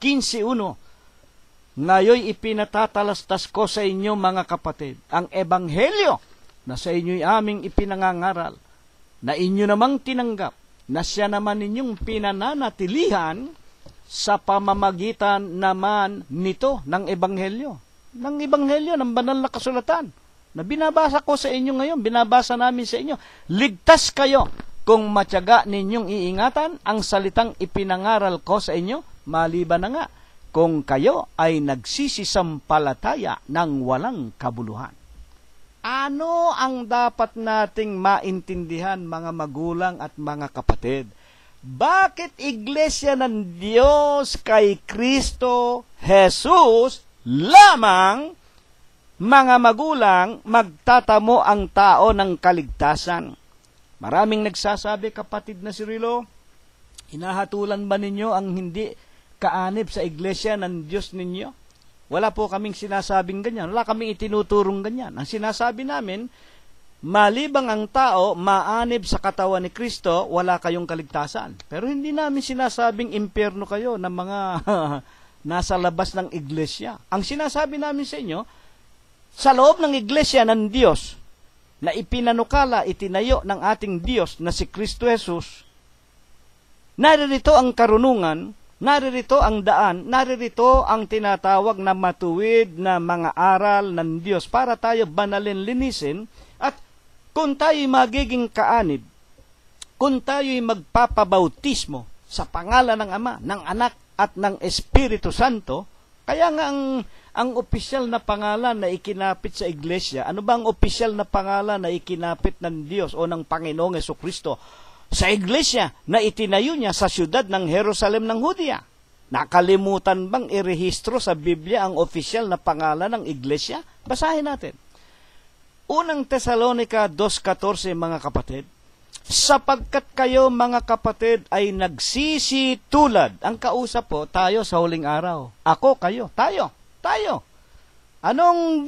15:1, ngayon ipinatatalastas ko sa inyo mga kapatid, ang ebanghelyo na sa inyo'y aming ipinangangaral, na inyo namang tinanggap, na siya naman ninyong pinananatilihan sa pamamagitan naman nito ng ebanghelyo. Ng ebanghelyo, ng banal na kasulatan, na binabasa ko sa inyo ngayon, binabasa namin sa inyo. Ligtas kayo kung matyaga ninyong iingatan ang salitang ipinangaral ko sa inyo, maliban na nga kung kayo ay nagsisisampalataya ng walang kabuluhan. Ano ang dapat nating maintindihan, mga magulang at mga kapatid? Bakit Iglesia ng Diyos kay Kristo Jesus lamang, mga magulang, magtatamo ang tao ng kaligtasan? Maraming nagsasabi, kapatid na Cirilo, hinahatulan ba ninyo ang hindi kaanib sa Iglesia ng Diyos ninyo? Wala po kaming sinasabing ganyan. Wala kaming itinuturong ganyan. Ang sinasabi namin, malibang ang tao maanib sa katawan ni Kristo, wala kayong kaligtasan. Pero hindi namin sinasabing impyerno kayo ng mga nasa labas ng iglesia. Ang sinasabi namin sa inyo, sa loob ng iglesia ng Diyos, na ipinanukala, itinayo ng ating Diyos na si Kristo Jesus, naririto ang karunungan, naririto ang daan, naririto ang tinatawag na matuwid na mga aral ng Diyos para tayo banalin, linisin, at kung tayo'y magiging kaanib, kung tayo'y magpapabautismo sa pangalan ng Ama, ng Anak, at ng Espiritu Santo, kaya nga ang opisyal na pangalan na ikinapit sa iglesia, ano ba ang opisyal na pangalan na ikinapit ng Diyos o ng Panginoong Jesucristo sa iglesia na itinayo niya sa siyudad ng Jerusalem ng Hudiya? Nakalimutan bang irehistro sa Biblia ang opisyal na pangalan ng iglesia? Basahin natin. Unang Tesalonica 2:14, mga kapatid, sapagkat kayo, mga kapatid, ay nagsisitulad. Ang kausap po, tayo sa huling araw. Ako, kayo, tayo. Anong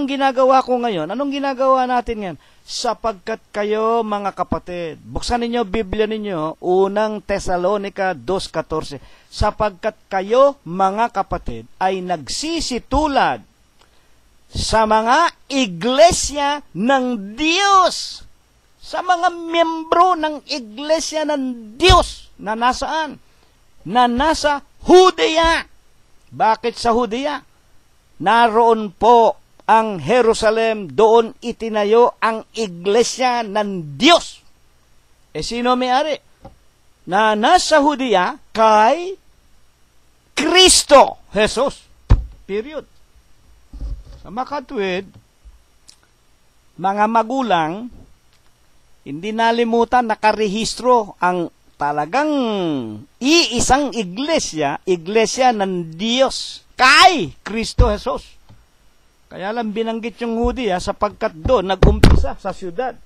ginagawa ko ngayon? Anong ginagawa natin ngayon? Sapagkat kayo, mga kapatid, buksan ninyo Biblia ninyo, unang Tesalonica 2:14, sapagkat kayo, mga kapatid, ay nagsisitulad sa mga iglesia ng Diyos, sa mga miyembro ng iglesia ng Diyos na nasaan? Na nasa Hudiya. Bakit sa Hudiya? Naroon po ang Jerusalem, doon itinayo ang iglesia ng Diyos. Sino may-ari? Na nasa Hudiya kay Kristo Jesus. Period. Sa makatwid, mga magulang, hindi nalimutan, nakarehistro ang talagang iisang iglesia ng Diyos kay Kristo Jesus. Kaya lang binanggit yung Hudiya sapagkat doon nag-umpisa sa syudad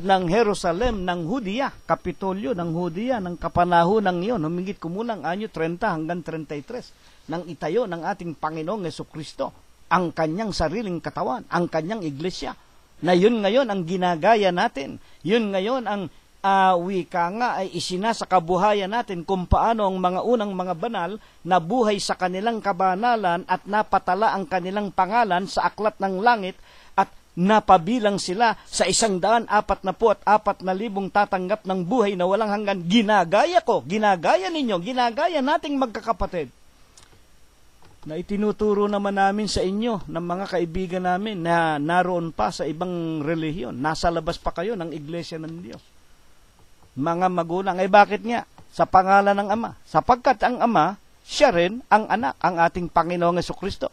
ng Jerusalem ng Hudiya, kapitolyo ng Hudiya ng kapanahon ng iyon, humingit kumulang anyo 30 hanggang 33 nang itayo ng ating Panginoong Jesucristo ang kanyang sariling katawan, ang kanyang iglesia, na yun ngayon ang ginagaya natin. Yun ngayon ang wika nga ay isinasa kabuhayan natin kung paano ang mga unang mga banal na buhay sa kanilang kabanalan at napatala ang kanilang pangalan sa aklat ng langit at napabilang sila sa 144,000 tatanggap ng buhay na walang hanggan. Ginagaya ko, ginagaya ninyo, ginagaya nating magkakapatid, na itinuturo naman namin sa inyo ng mga kaibigan namin na naroon pa sa ibang relihiyon. Nasa labas pa kayo ng iglesia ng Diyos. Mga magulang, bakit nga? Sa pangalan ng Ama. Sapagkat ang Ama, siya rin ang anak, ang ating Panginoong Jesucristo.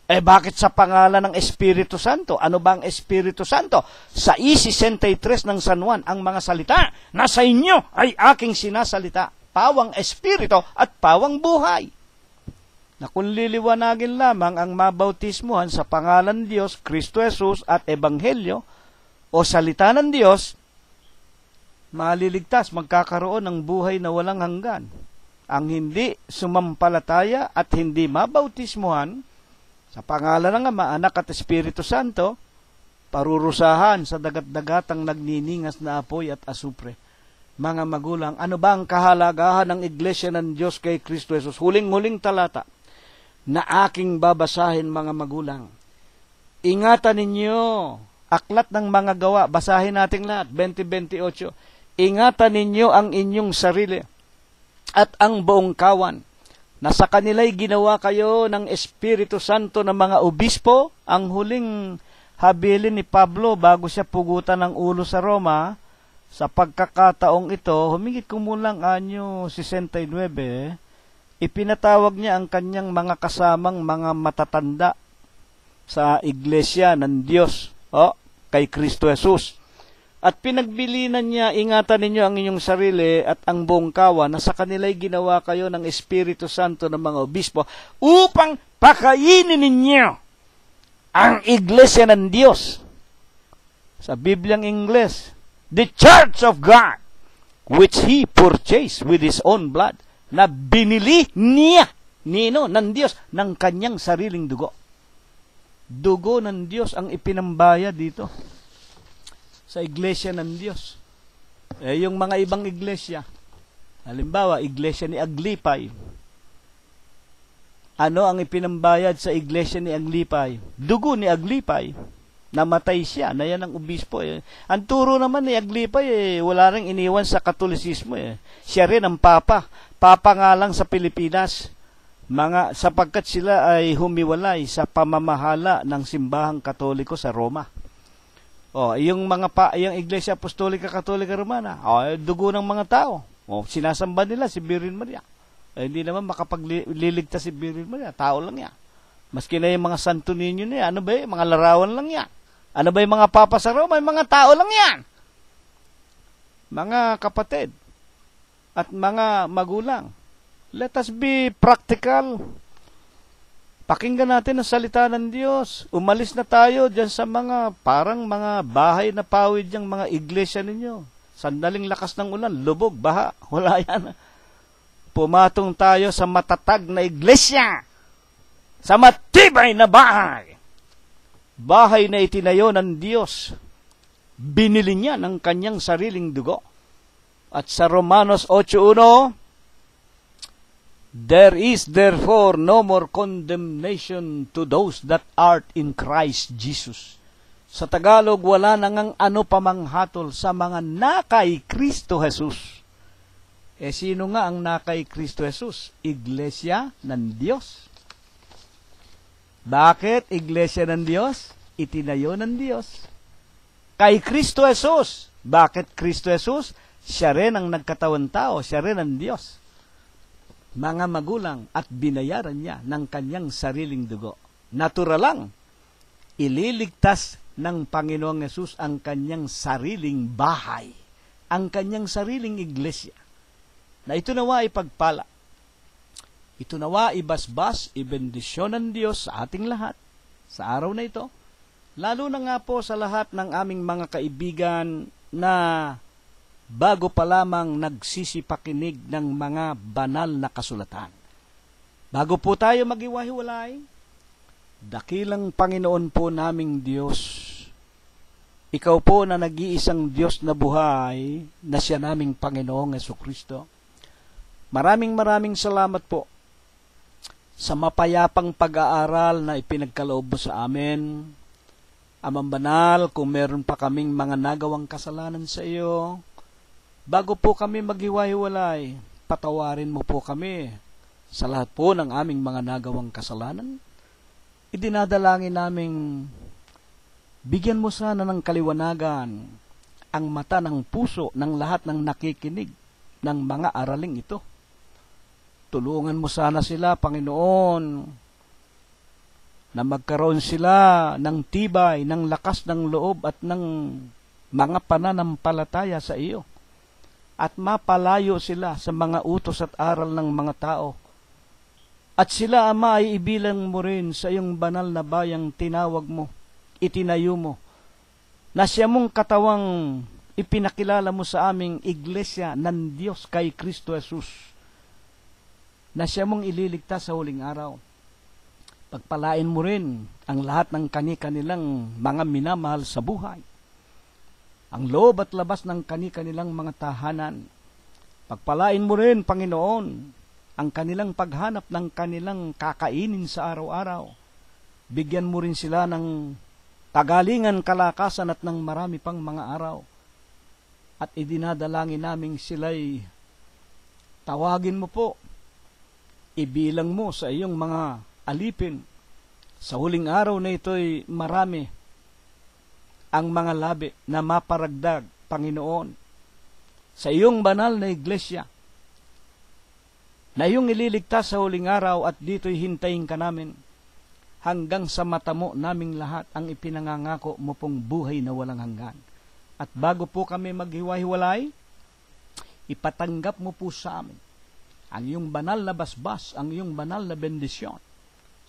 Bakit sa pangalan ng Espiritu Santo? Ano ba ang Espiritu Santo? Sa 63 ng San Juan, ang mga salita na sa inyo ay aking sinasalita, pawang Espiritu at pawang buhay. Na kung liliwanagin lamang ang mabautismuhan sa pangalan ng Diyos, Kristo Jesus at Ebanghelyo o salita ng Diyos, maliligtas, magkakaroon ng buhay na walang hanggan. Ang hindi sumampalataya at hindi mabautismuhan sa pangalan ng Ama, Anak at Espiritu Santo, parurusahan sa dagat-dagatang nagniningas na apoy at asupre. Mga magulang, ano ba ang kahalagahan ng Iglesia ng Diyos kay Kristo Jesus? Huling-huling talata na aking babasahin, mga magulang. Ingatan ninyo, aklat ng mga gawa, basahin natin lahat, 20:28. Ingatan ninyo ang inyong sarili at ang buong kawan, na sa kanila'y ginawa kayo ng Espiritu Santo ng mga obispo. Ang huling habilin ni Pablo bago siya pugutan ng ulo sa Roma, sa pagkakataong ito, humingit kumulang anyo 69, ipinatawag niya ang kanyang mga kasamang mga matatanda sa Iglesia ng Diyos, kay Kristo Jesus. At pinagbilinan niya, ingatan ninyo ang inyong sarili at ang buong kawan, na sa kanila'y ginawa kayo ng Espiritu Santo ng mga obispo upang pakainin ninyo ang Iglesia ng Diyos. Sa Bibliang Ingles, the Church of God, which He purchased with His own blood, na binili niya, ng Diyos, ng kanyang sariling dugo. Dugo ng Diyos ang ipinambayad dito sa Iglesia ng Diyos. Yung mga ibang iglesia, halimbawa, Iglesia ni Aglipay. Ano ang ipinambayad sa Iglesia ni Aglipay? Dugo ni Aglipay. Namatay siya, na yan ang obispo. Ang turo naman ni Aglipay, wala rin iniwan sa Katolisismo. Siya rin ang Papa. Papa nga lang sa Pilipinas. Sapagkat sila ay humiwalay sa pamamahala ng simbahang Katoliko sa Roma. Yung yung Iglesia Apostolika Katolika Romana, dugo ng mga tao. Sinasamba nila si Virgin Maria. Hindi naman makapagliligtas si Virgin Maria. Tao lang yan. Maski na yung mga Santo Niño niya, ano ba mga larawan lang yan. Ano ba yung mga Papa sa Roma? Mga tao lang yan. Mga kapatid at mga magulang, let us be practical. Pakinggan natin ang salita ng Diyos. Umalis na tayo dyan sa parang mga bahay na pawid yung mga iglesia ninyo. Sandaling lakas ng ulan, lubog, baha, wala yan. Pumatong tayo sa matatag na iglesia, sa matibay na bahay. Bahay na itinayo ng Diyos. Binili niya ng kanyang sariling dugo. At sa Romanos 8:1, there is therefore no more condemnation to those that are in Christ Jesus. Sa Tagalog, wala nang ano pamanghatol sa mga nakay Kristo Jesus. Sino nga ang nakay Kristo Jesus? Iglesia ng Diyos. Bakit Iglesia ng Diyos? Itinayo ng Diyos. Kay Kristo Jesus. Bakit Kristo Jesus? Siya rin ang nagkatawan tao. Siya rin ang Diyos. Mga magulang, at binayaran niya ng kanyang sariling dugo. Natural lang, ililigtas ng Panginoong Yesus ang kanyang sariling bahay, ang kanyang sariling iglesia, na ito nawa ipagpala. Ito nawa ibasbas, ibendisyon ng Diyos sa ating lahat sa araw na ito, lalo na nga po sa lahat ng aming mga kaibigan na bago pa lamang nagsisipakinig ng mga banal na kasulatan. Bago po tayo magiwahiwalay, dakilang Panginoon po naming Diyos, ikaw po na nag-iisang Diyos na buhay, na siya naming Panginoong Jesucristo. Maraming salamat po sa mapayapang pag-aaral na ipinagkaloob mo sa amin. Amang banal, kung meron pa kaming mga nagawang kasalanan sa iyo, bago po kami maghiwa-hiwalay, patawarin mo po kami sa lahat po ng aming mga nagawang kasalanan. Idinadalangin naming bigyan mo sana ng kaliwanagan ang mata ng puso ng lahat ng nakikinig ng mga araling ito. Tulungan mo sana sila, Panginoon, na magkaroon sila ng tibay, ng lakas ng loob at ng mga pananampalataya sa iyo. At mapalayo sila sa mga utos at aral ng mga tao. At sila, Ama, ay ibilang mo rin sa iyong banal na bayang tinawag mo, itinayo mo, na siya mong katawang ipinakilala mo sa aming iglesia ng Diyos kay Kristo Jesus na siya mong ililigtas sa huling araw. Pagpalain mo rin ang lahat ng kani-kanilang mga minamahal sa buhay, ang loob at labas ng kani-kanilang mga tahanan. Pagpalain mo rin, Panginoon, ang kanilang paghanap ng kanilang kakainin sa araw-araw. Bigyan mo rin sila ng kagalingan, kalakasan at ng marami pang mga araw. At idinadalangin namin sila'y tawagin mo po, ibilang mo sa iyong mga alipin. Sa huling araw na ito'y marami ang mga labi na maparagdag, Panginoon, sa iyong banal na iglesia, na iyong ililigtas sa huling araw at dito'y hintayin ka namin hanggang sa matamo naming lahat ang ipinangangako mo pong buhay na walang hanggan. At bago po kami maghiwa-hiwalay, ipatanggap mo po sa amin ang iyong banal na basbas, ang iyong banal na bendisyon,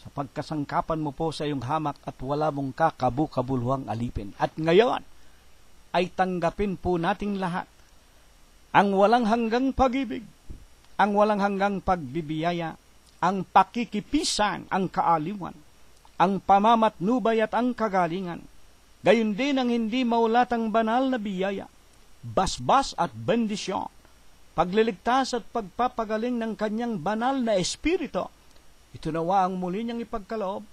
sa pagkasangkapan mo po sa iyong hamak at wala mong kakabu-kabuluhang alipin. At ngayon, ay tanggapin po nating lahat ang walang hanggang pag-ibig, ang walang hanggang pagbibiyaya, ang pakikipisan, ang kaaliwan, ang pamamatnubay at ang kagalingan, gayon din ang hindi maulatang banal na biyaya, basbas at bendisyon, pagliligtas at pagpapagaling ng kanyang banal na espiritu. Ito nawa ang muli niyang ipagkaloob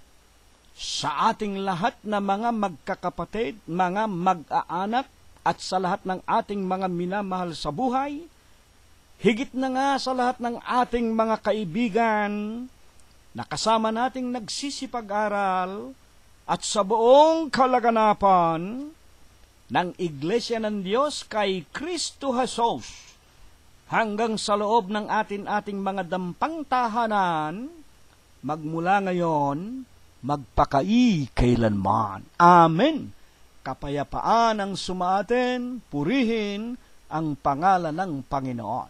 sa ating lahat na mga magkakapatid, mga mag-aanak, at sa lahat ng ating mga minamahal sa buhay, higit na nga sa lahat ng ating mga kaibigan na kasama nating nagsisipag-aral at sa buong kalaganapan ng Iglesia ng Diyos kay Kristo Jesus, hanggang sa loob ng ating mga dampang tahanan, magmula ngayon, magpakai kailanman. Amen. Kapayapaan ang sumaatin, purihin ang pangalan ng Panginoon.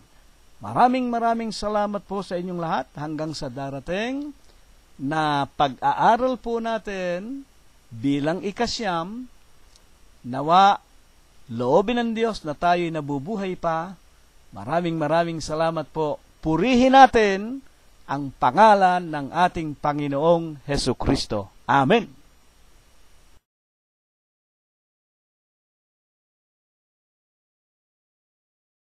Maraming salamat po sa inyong lahat hanggang sa darating na pag-aaral po natin bilang ikasyam. Nawa, loobin ng Diyos na tayo'y nabubuhay pa. Maraming salamat po. Purihin natin ang pangalan ng ating Panginoong Hesukristo. Amen.